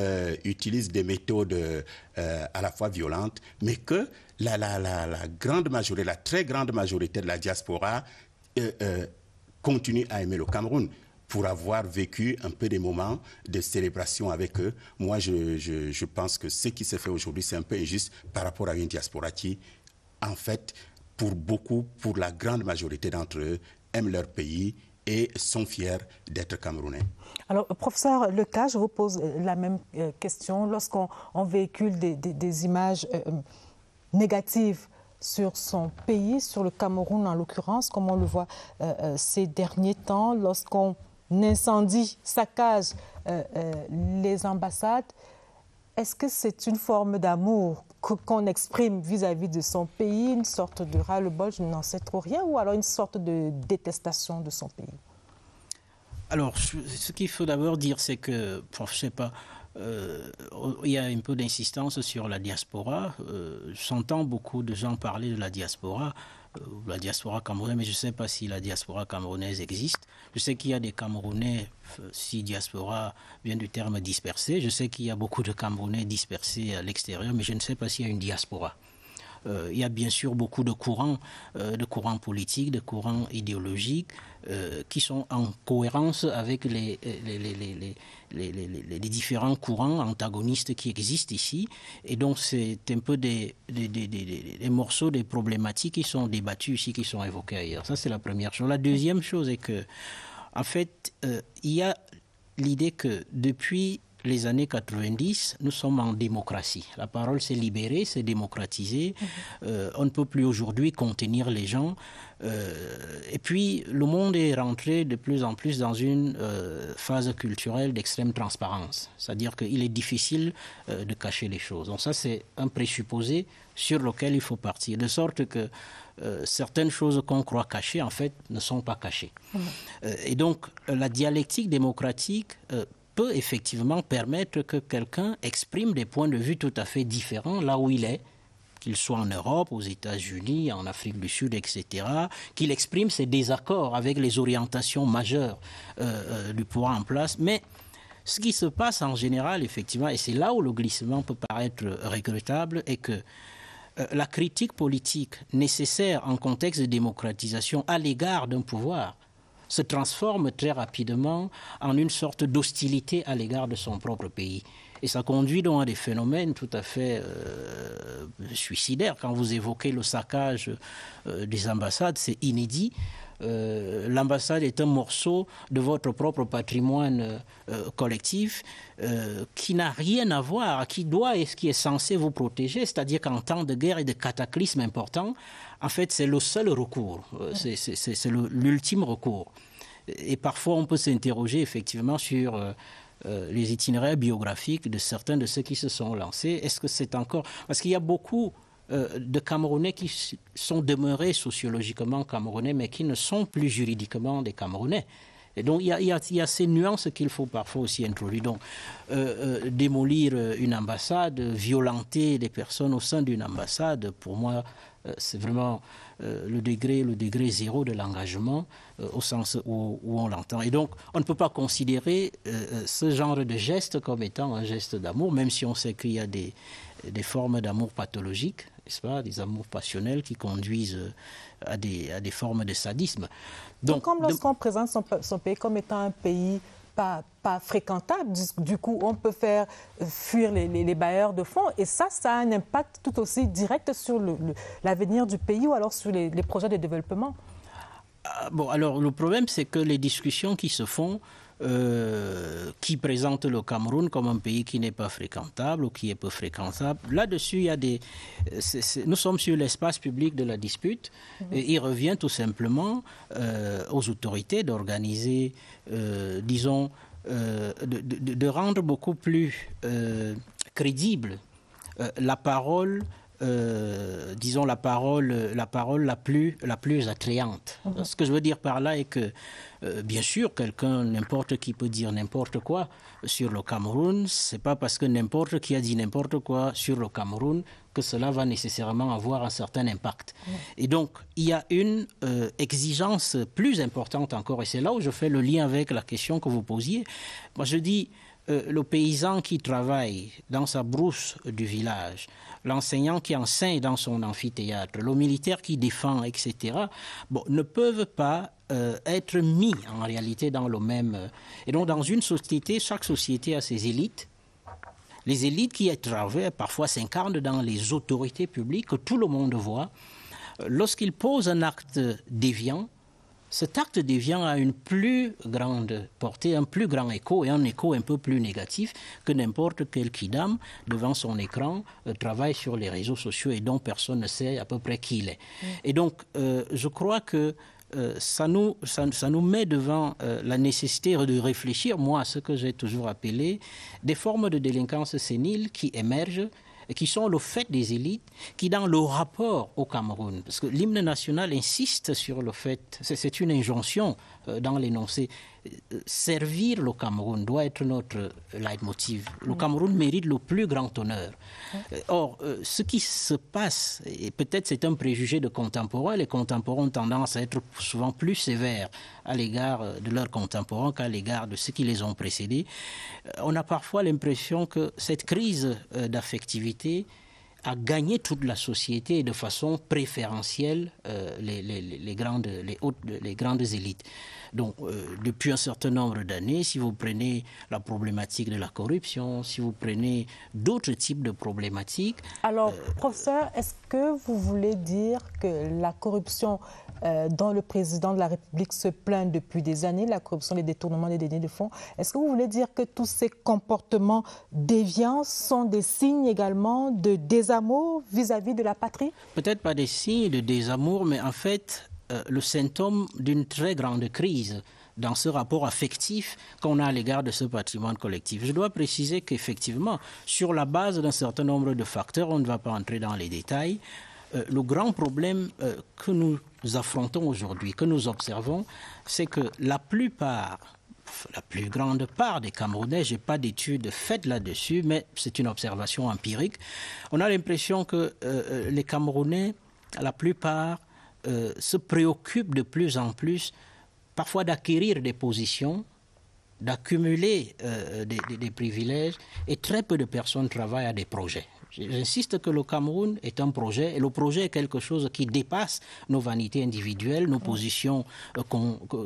utilisent des méthodes à la fois violentes, mais que la grande majorité, la très grande majorité de la diaspora continue à aimer le Cameroun, pour avoir vécu un peu des moments de célébration avec eux. Moi, je pense que ce qui se fait aujourd'hui, c'est un peu injuste par rapport à une diaspora qui, en fait, pour la grande majorité d'entre eux, aiment leur pays et sont fiers d'être Camerounais. Alors, professeur Lecas, je vous pose la même question. Lorsqu'on véhicule des images négatives sur son pays, sur le Cameroun en l'occurrence, comme on le voit ces derniers temps, lorsqu'on incendie, saccage les ambassades, est-ce que c'est une forme d'amour qu'on exprime vis-à-vis de son pays, une sorte de ras-le-bol, je n'en sais trop rien, ou alors une sorte de détestation de son pays? Alors, ce qu'il faut d'abord dire, c'est que, je ne sais pas, il y a un peu d'insistance sur la diaspora. J'entends beaucoup de gens parler de la diaspora camerounaise, mais je ne sais pas si la diaspora camerounaise existe. Je sais qu'il y a des Camerounais, si diaspora vient du terme dispersé, je sais qu'il y a beaucoup de Camerounais dispersés à l'extérieur, mais je ne sais pas s'il y a une diaspora. il y a bien sûr beaucoup de courants politiques, de courants idéologiques qui sont en cohérence avec les différents courants antagonistes qui existent ici. Et donc, c'est un peu des morceaux, des problématiques qui sont débattues ici, qui sont évoquées ailleurs. Ça, c'est la première chose. La deuxième chose est que, en fait, il y a l'idée que depuis les années 90, nous sommes en démocratie. La parole s'est libérée, s'est démocratisée. On ne peut plus aujourd'hui contenir les gens. Et puis, le monde est rentré de plus en plus dans une phase culturelle d'extrême transparence. C'est-à-dire qu'il est difficile de cacher les choses. Donc ça, c'est un présupposé sur lequel il faut partir. De sorte que certaines choses qu'on croit cachées, en fait, ne sont pas cachées. Et donc, la dialectique démocratique peut effectivement permettre que quelqu'un exprime des points de vue tout à fait différents là où il est, qu'il soit en Europe, aux États-Unis, en Afrique du Sud, etc., qu'il exprime ses désaccords avec les orientations majeures du pouvoir en place. Mais ce qui se passe en général, effectivement, et c'est là où le glissement peut paraître regrettable, est que la critique politique nécessaire en contexte de démocratisation à l'égard d'un pouvoir se transforme très rapidement en une sorte d'hostilité à l'égard de son propre pays. Et ça conduit donc à des phénomènes tout à fait suicidaires. Quand vous évoquez le saccage des ambassades, c'est inédit. L'ambassade est un morceau de votre propre patrimoine collectif qui n'a rien à voir, qui est censé vous protéger. C'est-à-dire qu'en temps de guerre et de cataclysme important, en fait, c'est le seul recours, c'est l'ultime recours. Et parfois, on peut s'interroger effectivement sur les itinéraires biographiques de certains de ceux qui se sont lancés. Est-ce que c'est encore... Parce qu'il y a beaucoup de Camerounais qui sont demeurés sociologiquement Camerounais, mais qui ne sont plus juridiquement des Camerounais. Et donc, il y a ces nuances qu'il faut parfois aussi introduire. Donc, démolir une ambassade, violenter des personnes au sein d'une ambassade, pour moi, c'est vraiment le degré zéro de l'engagement au sens où on l'entend. Et donc, on ne peut pas considérer ce genre de geste comme étant un geste d'amour, même si on sait qu'il y a des formes d'amour pathologiques, n'est-ce pas, des amours passionnels qui conduisent à des formes de sadisme. Donc comme lorsqu'on présente son pays comme étant un pays pas fréquentable, du coup, on peut faire fuir les bailleurs de fonds. Et ça a un impact tout aussi direct sur l'avenir du pays ou alors sur les projets de développement. Bon, alors, le problème, c'est que les discussions qui se font, qui présentent le Cameroun comme un pays qui n'est pas fréquentable ou qui est peu fréquentable, là-dessus, il y a nous sommes sur l'espace public de la dispute. Et il revient tout simplement aux autorités d'organiser, disons, de rendre beaucoup plus crédible la parole, disons la parole la plus attrayante. Ce que je veux dire par là est que, bien sûr, n'importe qui peut dire n'importe quoi sur le Cameroun. C'est pas parce que n'importe qui a dit n'importe quoi sur le Cameroun que cela va nécessairement avoir un certain impact. Et donc, il y a une exigence plus importante encore, et c'est là où je fais le lien avec la question que vous posiez. Moi, je dis, le paysan qui travaille dans sa brousse du village, l'enseignant qui enseigne dans son amphithéâtre, le militaire qui défend, etc., ne peuvent pas être mis en réalité dans le même... Et donc, dans une société, chaque société a ses élites. Les élites qui travaillent parfois s'incarnent dans les autorités publiques que tout le monde voit. Lorsqu'ils posent un acte déviant, cet acte déviant a une plus grande portée, un plus grand écho et un écho un peu plus négatif que n'importe quel kidam devant son écran travaille sur les réseaux sociaux et dont personne ne sait à peu près qui il est. Et donc, je crois que ça nous met devant la nécessité de réfléchir, moi, à ce que j'ai toujours appelé des formes de délinquance sénile qui émergent et qui sont le fait des élites, qui dans le rapport au Cameroun, parce que l'hymne national insiste sur le fait, c'est une injonction dans l'énoncé, servir le Cameroun doit être notre leitmotiv. Le Cameroun mérite le plus grand honneur. Or, ce qui se passe, et peut-être c'est un préjugé de contemporains, les contemporains ont tendance à être souvent plus sévères à l'égard de leurs contemporains qu'à l'égard de ceux qui les ont précédés. On a parfois l'impression que cette crise d'affectivité à gagner toute la société et de façon préférentielle les grandes élites. Donc, depuis un certain nombre d'années, si vous prenez la problématique de la corruption, si vous prenez d'autres types de problématiques... Alors, professeur, est-ce que vous voulez dire que la corruption dont le président de la République se plaint depuis des années, la corruption, les détournements des deniers de fonds, est-ce que vous voulez dire que tous ces comportements déviants sont des signes également de désamour vis-à-vis de la patrie? Peut-être pas des signes de désamour, mais en fait... le symptôme d'une très grande crise dans ce rapport affectif qu'on a à l'égard de ce patrimoine collectif. Je dois préciser qu'effectivement, sur la base d'un certain nombre de facteurs, on ne va pas entrer dans les détails, le grand problème que nous affrontons aujourd'hui, que nous observons, c'est que la plus grande part des Camerounais, je n'ai pas d'études faites là-dessus, mais c'est une observation empirique, on a l'impression que les Camerounais, la plupart, se préoccupent de plus en plus parfois d'acquérir des positions, d'accumuler des privilèges, et très peu de personnes travaillent à des projets. J'insiste que le Cameroun est un projet, et le projet est quelque chose qui dépasse nos vanités individuelles, nos positions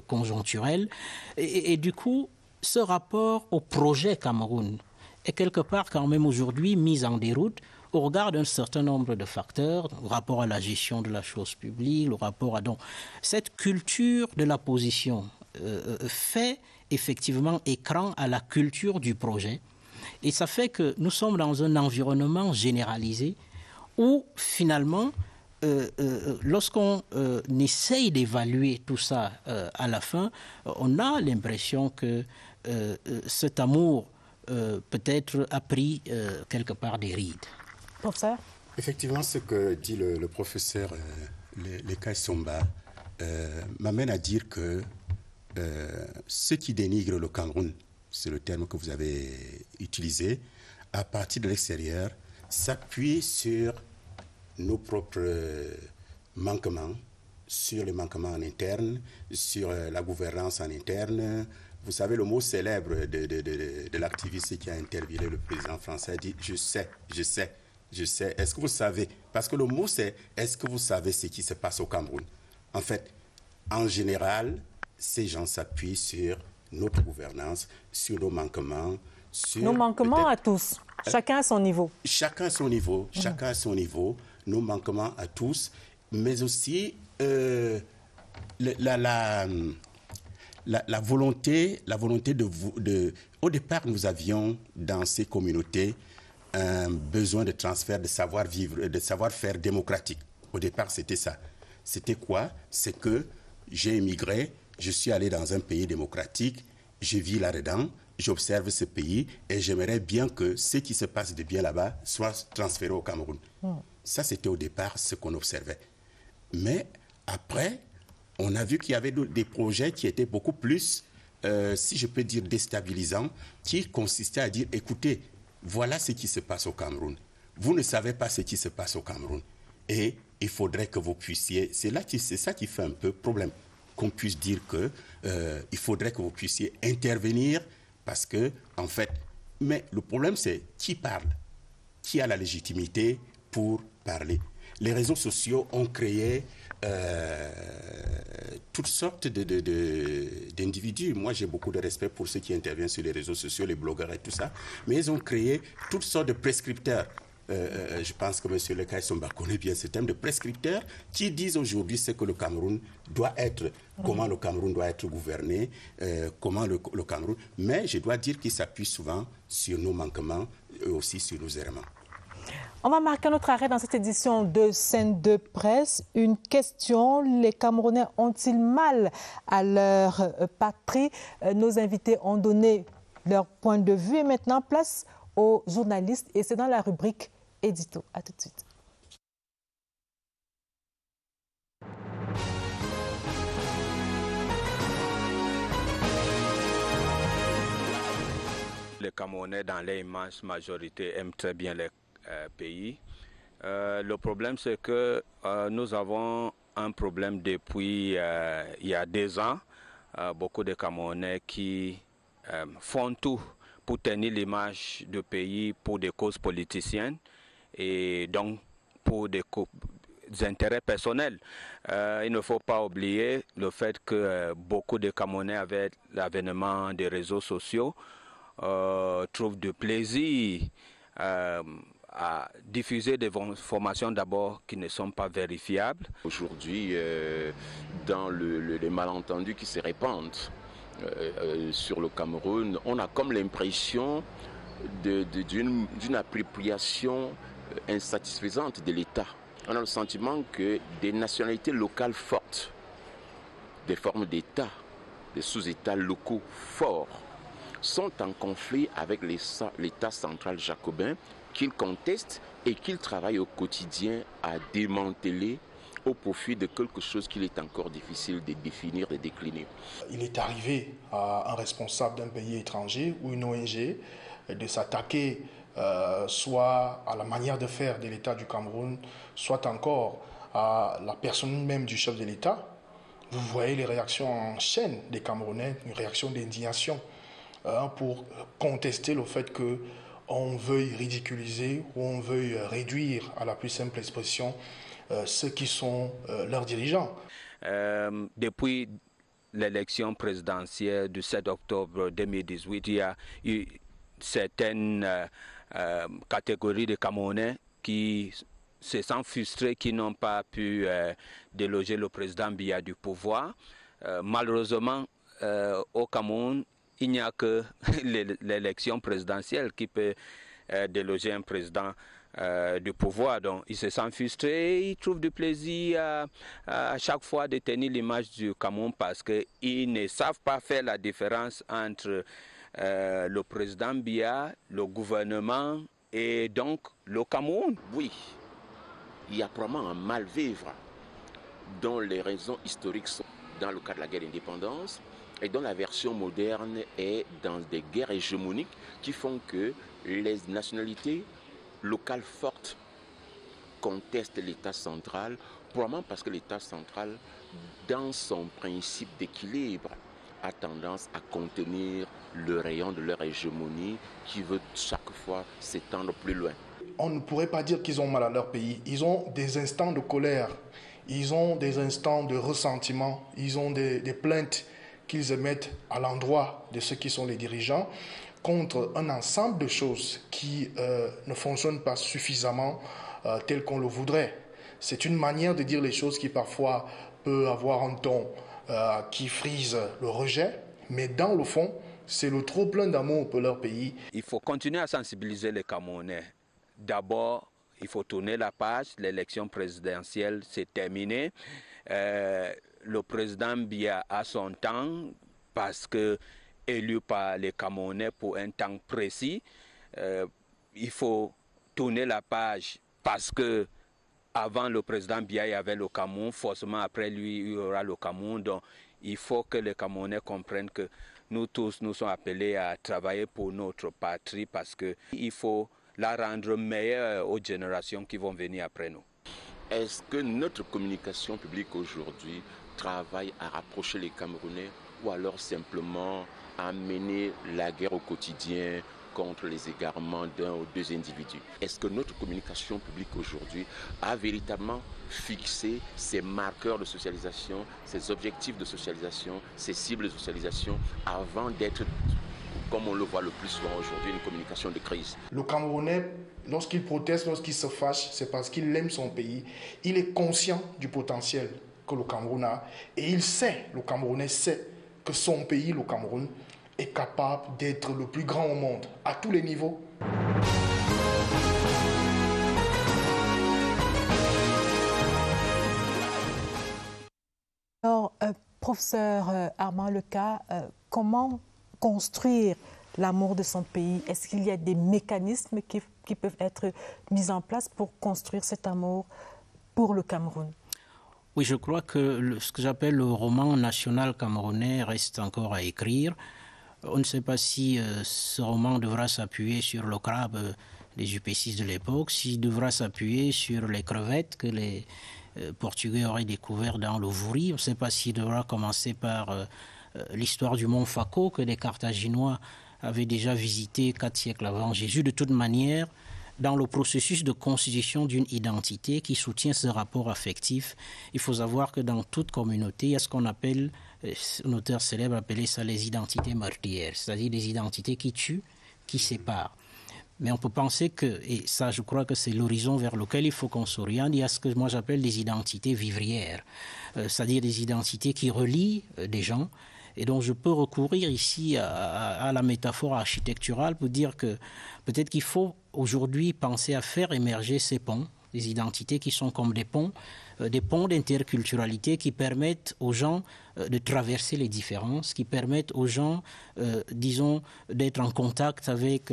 conjoncturelles. Et du coup, ce rapport au projet Cameroun est quelque part quand même aujourd'hui mis en déroute au regard d'un certain nombre de facteurs, le rapport à la gestion de la chose publique, le rapport à... Donc, cette culture de la position fait effectivement écran à la culture du projet. Et ça fait que nous sommes dans un environnement généralisé où finalement, lorsqu'on essaye d'évaluer tout ça à la fin, on a l'impression que cet amour peut-être a pris quelque part des rides. Professeur? Effectivement, ce que dit le professeur Lekai Somba m'amène à dire que ceux qui dénigrent le Cameroun, c'est le terme que vous avez utilisé, à partir de l'extérieur, s'appuient sur nos propres manquements, sur les manquements en interne, sur la gouvernance en interne. Vous savez, le mot célèbre de l'activiste qui a interviewé le président français dit « je sais ». Est-ce que vous savez? Parce que le mot c'est « est-ce que vous savez ce qui se passe au Cameroun ?» En fait, en général, ces gens s'appuient sur notre gouvernance, sur nos manquements. Sur nos manquements à tous, chacun à son niveau. Chacun à son niveau, chacun à son niveau, nos manquements à tous, mais aussi la volonté de... Au départ, nous avions dans ces communautés un besoin de transfert de savoir-vivre, de savoir-faire démocratique. Au départ, c'était ça. C'était quoi? C'est que j'ai émigré, je suis allé dans un pays démocratique, je vis là-dedans, j'observe ce pays et j'aimerais bien que ce qui se passe de bien là-bas soit transféré au Cameroun. Ça, c'était au départ ce qu'on observait. Mais après, on a vu qu'il y avait des projets qui étaient beaucoup plus, si je peux dire, déstabilisants, qui consistaient à dire, écoutez, voilà ce qui se passe au Cameroun. Vous ne savez pas ce qui se passe au Cameroun. Et il faudrait que vous puissiez... C'est ça qui fait un peu problème. Qu'on puisse dire qu'il faudrait que vous puissiez intervenir parce que, en fait... Mais le problème, c'est qui parle? Qui a la légitimité pour parler? Les réseaux sociaux ont créé toutes sortes d'individus. Moi, j'ai beaucoup de respect pour ceux qui interviennent sur les réseaux sociaux, les blogueurs et tout ça. Mais ils ont créé toutes sortes de prescripteurs. Je pense que M. Lekai Somba connaît bien ce thème de prescripteurs qui disent aujourd'hui ce que le Cameroun doit être, comment le Cameroun doit être gouverné, comment le Cameroun... Mais je dois dire qu'ils s'appuient souvent sur nos manquements et aussi sur nos errements. On va marquer notre arrêt dans cette édition de Scène de Presse. Une question, les Camerounais ont-ils mal à leur patrie? Nos invités ont donné leur point de vue et maintenant place aux journalistes et c'est dans la rubrique Édito. À tout de suite. Les Camerounais, dans l'immense majorité, aiment très bien les pays. Le problème, c'est que nous avons un problème depuis il y a 2 ans. Beaucoup de Camerounais qui font tout pour tenir l'image du pays pour des causes politiciennes et donc pour des intérêts personnels. Il ne faut pas oublier le fait que beaucoup de Camerounais, avec l'avènement des réseaux sociaux, trouvent du plaisir à diffuser des informations d'abord qui ne sont pas vérifiables. Aujourd'hui, dans les malentendus qui se répandent sur le Cameroun, on a comme l'impression d'une appropriation insatisfaisante de l'État. On a le sentiment que des nationalités locales fortes, des formes d'État, des sous-États locaux forts, sont en conflit avec l'État central jacobin qu'ils contestent et qu'ils travaillent au quotidien à démanteler au profit de quelque chose qu'il est encore difficile de définir, de décliner. Il est arrivé à un responsable d'un pays étranger ou une ONG de s'attaquer soit à la manière de faire de l'État du Cameroun, soit encore à la personne même du chef de l'État. Vous voyez les réactions en chaîne des Camerounais, une réaction d'indignation pour contester le fait qu'on veuille ridiculiser ou on veuille réduire à la plus simple expression ceux qui sont leurs dirigeants. Depuis l'élection présidentielle du 7 octobre 2018, il y a eu certaines catégories de Camerounais qui se sentent frustrés, qui n'ont pas pu déloger le président Biya du pouvoir. Malheureusement, au Cameroun, il n'y a que l'élection présidentielle qui peut déloger un président du pouvoir. Donc, ils se sentent frustrés, ils trouvent du plaisir à chaque fois de tenir l'image du Cameroun parce qu'ils ne savent pas faire la différence entre le président Biya, le gouvernement et donc le Cameroun. Oui, il y a probablement un mal-vivre dont les raisons historiques sont dans le cas de la guerre d'indépendance et dont la version moderne est dans des guerres hégémoniques qui font que les nationalités locales fortes contestent l'État central, probablement parce que l'État central, dans son principe d'équilibre, a tendance à contenir le rayon de leur hégémonie qui veut chaque fois s'étendre plus loin. On ne pourrait pas dire qu'ils ont mal à leur pays. Ils ont des instants de colère, ils ont des instants de ressentiment, ils ont des plaintes qu'ils émettent à l'endroit de ceux qui sont les dirigeants contre un ensemble de choses qui ne fonctionnent pas suffisamment tel qu'on le voudrait. C'est une manière de dire les choses qui parfois peut avoir un ton qui frise le rejet, mais dans le fond, c'est le trop plein d'amour pour leur pays. Il faut continuer à sensibiliser les Camerounais. D'abord, il faut tourner la page. L'élection présidentielle s'est terminée. Le président Biya a son temps parce que élu par les Camerounais pour un temps précis. Il faut tourner la page parce que avant le président Biya, il y avait le Cameroun. Forcément, après lui, il y aura le Cameroun. Donc, il faut que les Camerounais comprennent que nous tous, nous sommes appelés à travailler pour notre patrie parce qu'il faut la rendre meilleure aux générations qui vont venir après nous. Est-ce que notre communication publique aujourd'hui travaille à rapprocher les Camerounais ou alors simplement à mener la guerre au quotidien contre les égarements d'un ou deux individus? Est-ce que notre communication publique aujourd'hui a véritablement fixé ses marqueurs de socialisation, ses objectifs de socialisation, ses cibles de socialisation avant d'être, comme on le voit le plus souvent aujourd'hui, une communication de crise? Le Camerounais, lorsqu'il proteste, lorsqu'il se fâche, c'est parce qu'il aime son pays. Il est conscient du potentiel que le Cameroun a et il sait, le Camerounais sait que son pays, le Cameroun, est capable d'être le plus grand au monde, à tous les niveaux. Alors, professeur Armand Leca, comment construire l'amour de son pays? Est-ce qu'il y a des mécanismes qui peuvent être mis en place pour construire cet amour pour le Cameroun? Oui, je crois que ce que j'appelle le roman national camerounais reste encore à écrire. On ne sait pas si ce roman devra s'appuyer sur le crabe des UP6 de l'époque, s'il devra s'appuyer sur les crevettes que les Portugais auraient découvert dans le Vouri. On ne sait pas s'il devra commencer par l'histoire du mont Faco que les Carthaginois avaient déjà visité 4 siècles avant Jésus. De toute manière, dans le processus de constitution d'une identité qui soutient ce rapport affectif, il faut savoir que dans toute communauté, il y a ce qu'on appelle, un auteur célèbre appelait ça les identités meurtrières, c'est-à-dire des identités qui tuent, qui séparent. Mais on peut penser que, et ça je crois que c'est l'horizon vers lequel il faut qu'on s'oriente, il y a ce que moi j'appelle des identités vivrières, c'est-à-dire des identités qui relient des gens. Et donc je peux recourir ici à la métaphore architecturale pour dire que peut-être qu'il faut aujourd'hui penser à faire émerger ces ponts, des identités qui sont comme des ponts d'interculturalité qui permettent aux gens de traverser les différences, qui permettent aux gens, disons, d'être en contact avec,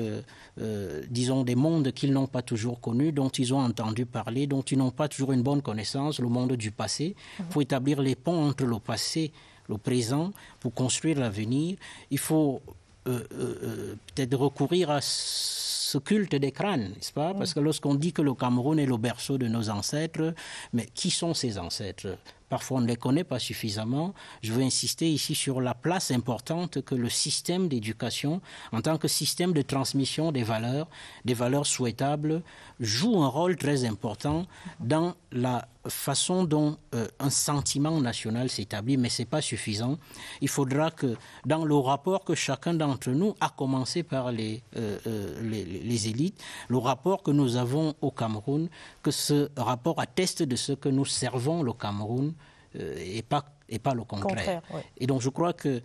disons, des mondes qu'ils n'ont pas toujours connus, dont ils ont entendu parler, dont ils n'ont pas toujours une bonne connaissance, le monde du passé. Il faut établir les ponts entre le passé, le présent, pour construire l'avenir. Il faut peut-être recourir à ce culte des crânes, n'est-ce pas? Parce que lorsqu'on dit que le Cameroun est le berceau de nos ancêtres, mais qui sont ces ancêtres? Parfois, on ne les connaît pas suffisamment. Je veux insister ici sur la place importante que le système d'éducation, en tant que système de transmission des valeurs souhaitables, joue un rôle très important dans la façon dont un sentiment national s'établit, mais ce n'est pas suffisant. Il faudra que, dans le rapport que chacun d'entre nous, a commencé par les élites, le rapport que nous avons au Cameroun, que ce rapport atteste de ce que nous servons le Cameroun et pas le contraire. Ouais. Et donc je crois que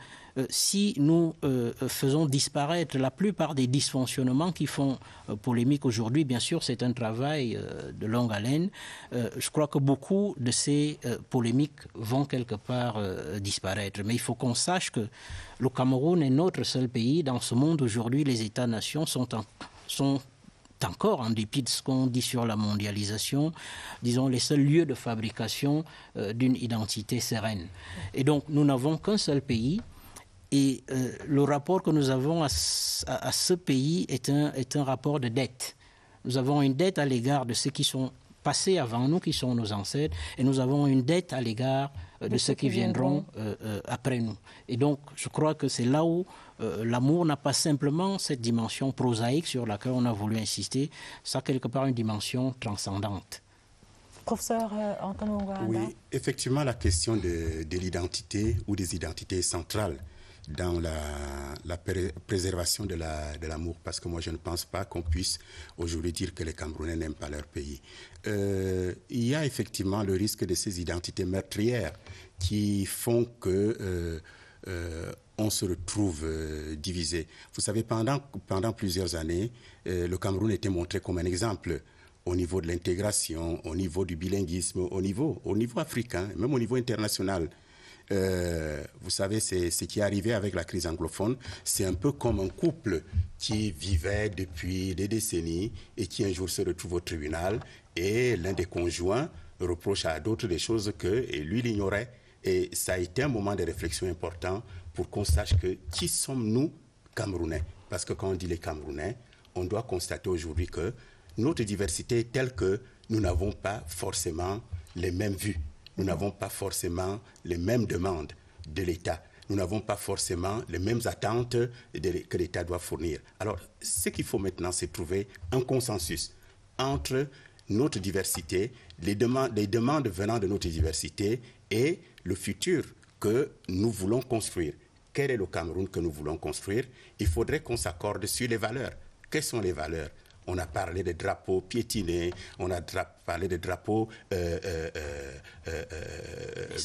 si nous faisons disparaître la plupart des dysfonctionnements qui font polémique aujourd'hui, bien sûr c'est un travail de longue haleine, je crois que beaucoup de ces polémiques vont quelque part disparaître. Mais il faut qu'on sache que le Cameroun est notre seul pays. Dans ce monde aujourd'hui, les États-nations sont encore, en dépit de ce qu'on dit sur la mondialisation, disons, les seuls lieux de fabrication d'une identité sereine. Et donc, nous n'avons qu'un seul pays, et le rapport que nous avons à ce pays est un rapport de dette. Nous avons une dette à l'égard de ceux qui sont passés avant nous, qui sont nos ancêtres, et nous avons une dette à l'égard de ceux qui viendront après nous. Et donc, je crois que c'est là où l'amour n'a pas simplement cette dimension prosaïque sur laquelle on a voulu insister, ça a quelque part une dimension transcendante. Professeur Antoine Mungwanda. Oui, effectivement, la question de l'identité ou des identités est centrale dans la préservation de l'amour, parce que moi je ne pense pas qu'on puisse aujourd'hui dire que les Camerounais n'aiment pas leur pays. Il y a effectivement le risque de ces identités meurtrières qui font que on se retrouve divisé. Vous savez, pendant plusieurs années, le Cameroun était montré comme un exemple au niveau de l'intégration, au niveau du bilinguisme, au niveau africain, même au niveau international. Vous savez, c'est ce qui est arrivé avec la crise anglophone. C'est un peu comme un couple qui vivait depuis des décennies et qui un jour se retrouve au tribunal et l'un des conjoints reproche à d'autres des choses et lui l'ignorait. Et ça a été un moment de réflexion important pour qu'on sache qui sommes-nous, Camerounais. Parce que quand on dit les Camerounais, on doit constater aujourd'hui que notre diversité est telle que nous n'avons pas forcément les mêmes vues. Nous n'avons pas forcément les mêmes demandes de l'État. Nous n'avons pas forcément les mêmes attentes que l'État doit fournir. Alors, ce qu'il faut maintenant, c'est trouver un consensus entre notre diversité, les demandes venant de notre diversité et le futur que nous voulons construire. Quel est le Cameroun que nous voulons construire? Il faudrait qu'on s'accorde sur les valeurs. Quelles sont les valeurs? On a parlé des drapeaux piétinés, on a parlé des drapeaux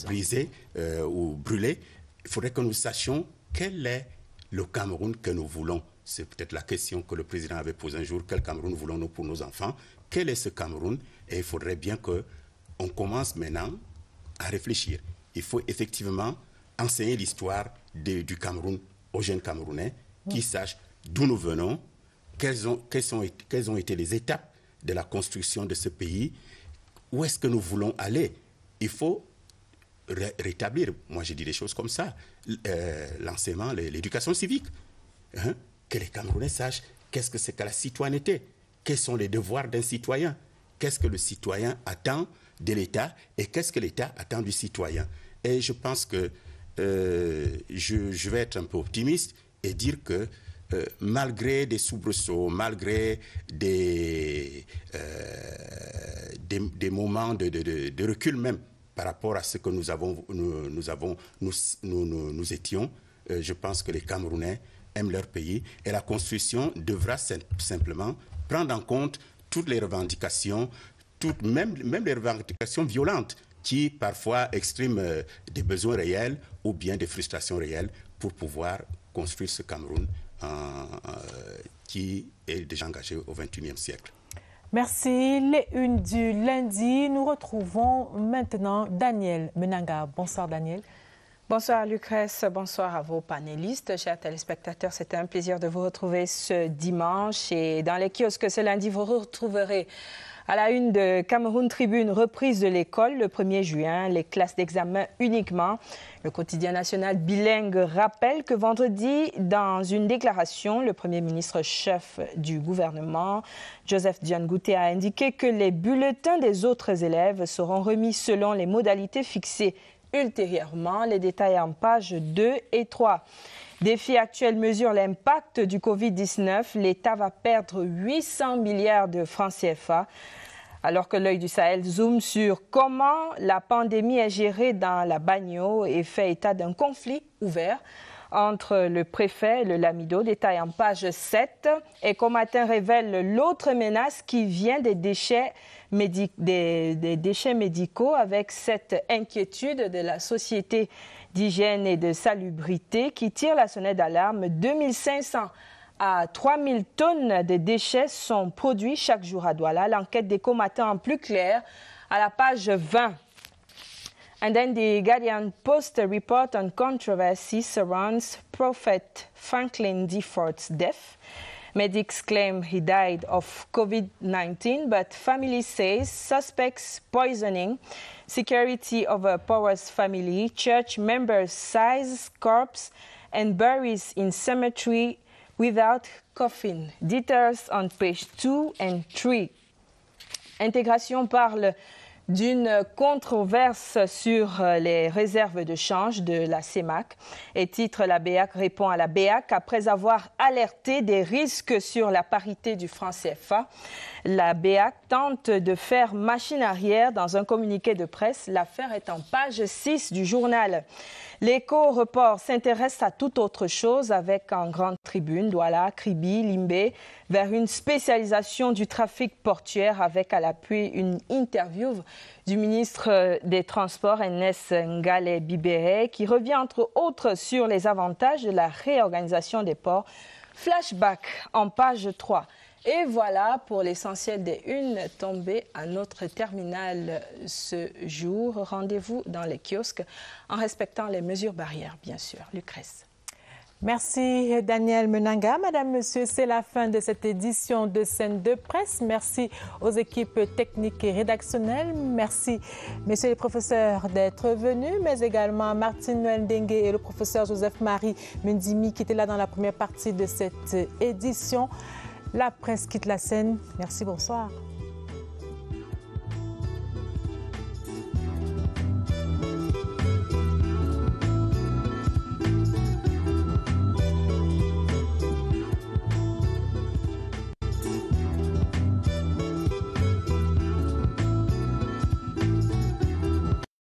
brisés ou brûlés. Il faudrait que nous sachions quel est le Cameroun que nous voulons. C'est peut-être la question que le président avait posée un jour. Quel Cameroun voulons-nous pour nos enfants? Quel est ce Cameroun? Et il faudrait bien qu'on commence maintenant à réfléchir. Il faut effectivement enseigner l'histoire du Cameroun aux jeunes Camerounais qui sachent d'où nous venons, quelles ont été les étapes de la construction de ce pays, où est-ce que nous voulons aller. Il faut rétablir, moi je dis des choses comme ça, l'enseignement, l'éducation civique, que les Camerounais sachent qu'est-ce que c'est que la citoyenneté, quels sont les devoirs d'un citoyen, qu'est-ce que le citoyen attend de l'État et qu'est-ce que l'État attend du citoyen. Et je pense que je vais être un peu optimiste et dire que malgré des soubresauts, malgré des des moments de recul même par rapport à ce que nous étions. Je pense que les Camerounais aiment leur pays et la Constitution devra simplement prendre en compte toutes les revendications, même les revendications violentes qui parfois expriment des besoins réels ou bien des frustrations réelles pour pouvoir construire ce Cameroun qui est déjà engagé au XXIe siècle. Merci. Les unes du lundi, nous retrouvons maintenant Daniel Menanga. Bonsoir Daniel. Bonsoir Lucrèce, bonsoir à vos panélistes. Chers téléspectateurs, c'était un plaisir de vous retrouver ce dimanche. Et dans les kiosques ce lundi, vous retrouverez à la une de Cameroun Tribune, reprise de l'école le 1er juin, les classes d'examen uniquement. Le quotidien national bilingue rappelle que vendredi, dans une déclaration, le Premier ministre chef du gouvernement, Joseph Diane-Gouté, a indiqué que les bulletins des autres élèves seront remis selon les modalités fixées ultérieurement. Les détails en pages 2 et 3. Défi actuel mesure l'impact du Covid-19. L'État va perdre 800 milliards de francs CFA. Alors que l'œil du Sahel zoome sur comment la pandémie est gérée dans la Bagno et fait état d'un conflit ouvert entre le préfet et le Lamido. Détail en page 7. Ecomatin révèle l'autre menace qui vient des déchets médicaux avec cette inquiétude de la Société d'hygiène et de salubrité qui tire la sonnette d'alarme. 2500 à 3000 tonnes de déchets sont produits chaque jour à Douala. L'enquête d'Ecomatin en plus clair à la page 20. And then the Guardian Post report on controversy surrounds Prophet Franklin D. Ford's death. Medics claim he died of COVID-19, but family says suspects poisoning. Security overpowers family. Church members size corpse and buries in cemetery without coffin. Details on page 2 and 3. Intégration parle d'une controverse sur les réserves de change de la CEMAC. Et titre, la BEAC répond à la BEAC après avoir alerté des risques sur la parité du franc CFA. La BEAC tente de faire machine arrière dans un communiqué de presse. L'affaire est en page 6 du journal. L'éco-report s'intéresse à toute autre chose avec en grande tribune Douala, Kribi, Limbé, vers une spécialisation du trafic portuaire avec à l'appui une interview du ministre des Transports, Ernest Ngale Bibere, qui revient entre autres sur les avantages de la réorganisation des ports. Flashback en page 3. Et voilà pour l'essentiel des unes tombées à notre terminal ce jour. Rendez-vous dans les kiosques en respectant les mesures barrières, bien sûr. Lucrèce. Merci Daniel Menanga. Madame, Monsieur, c'est la fin de cette édition de Scène de Presse. Merci aux équipes techniques et rédactionnelles. Merci, messieurs les professeurs, d'être venus, mais également Martine Noël Dengue et le professeur Joseph-Marie Mundimi qui étaient là dans la première partie de cette édition. La presse quitte la scène. Merci, bonsoir.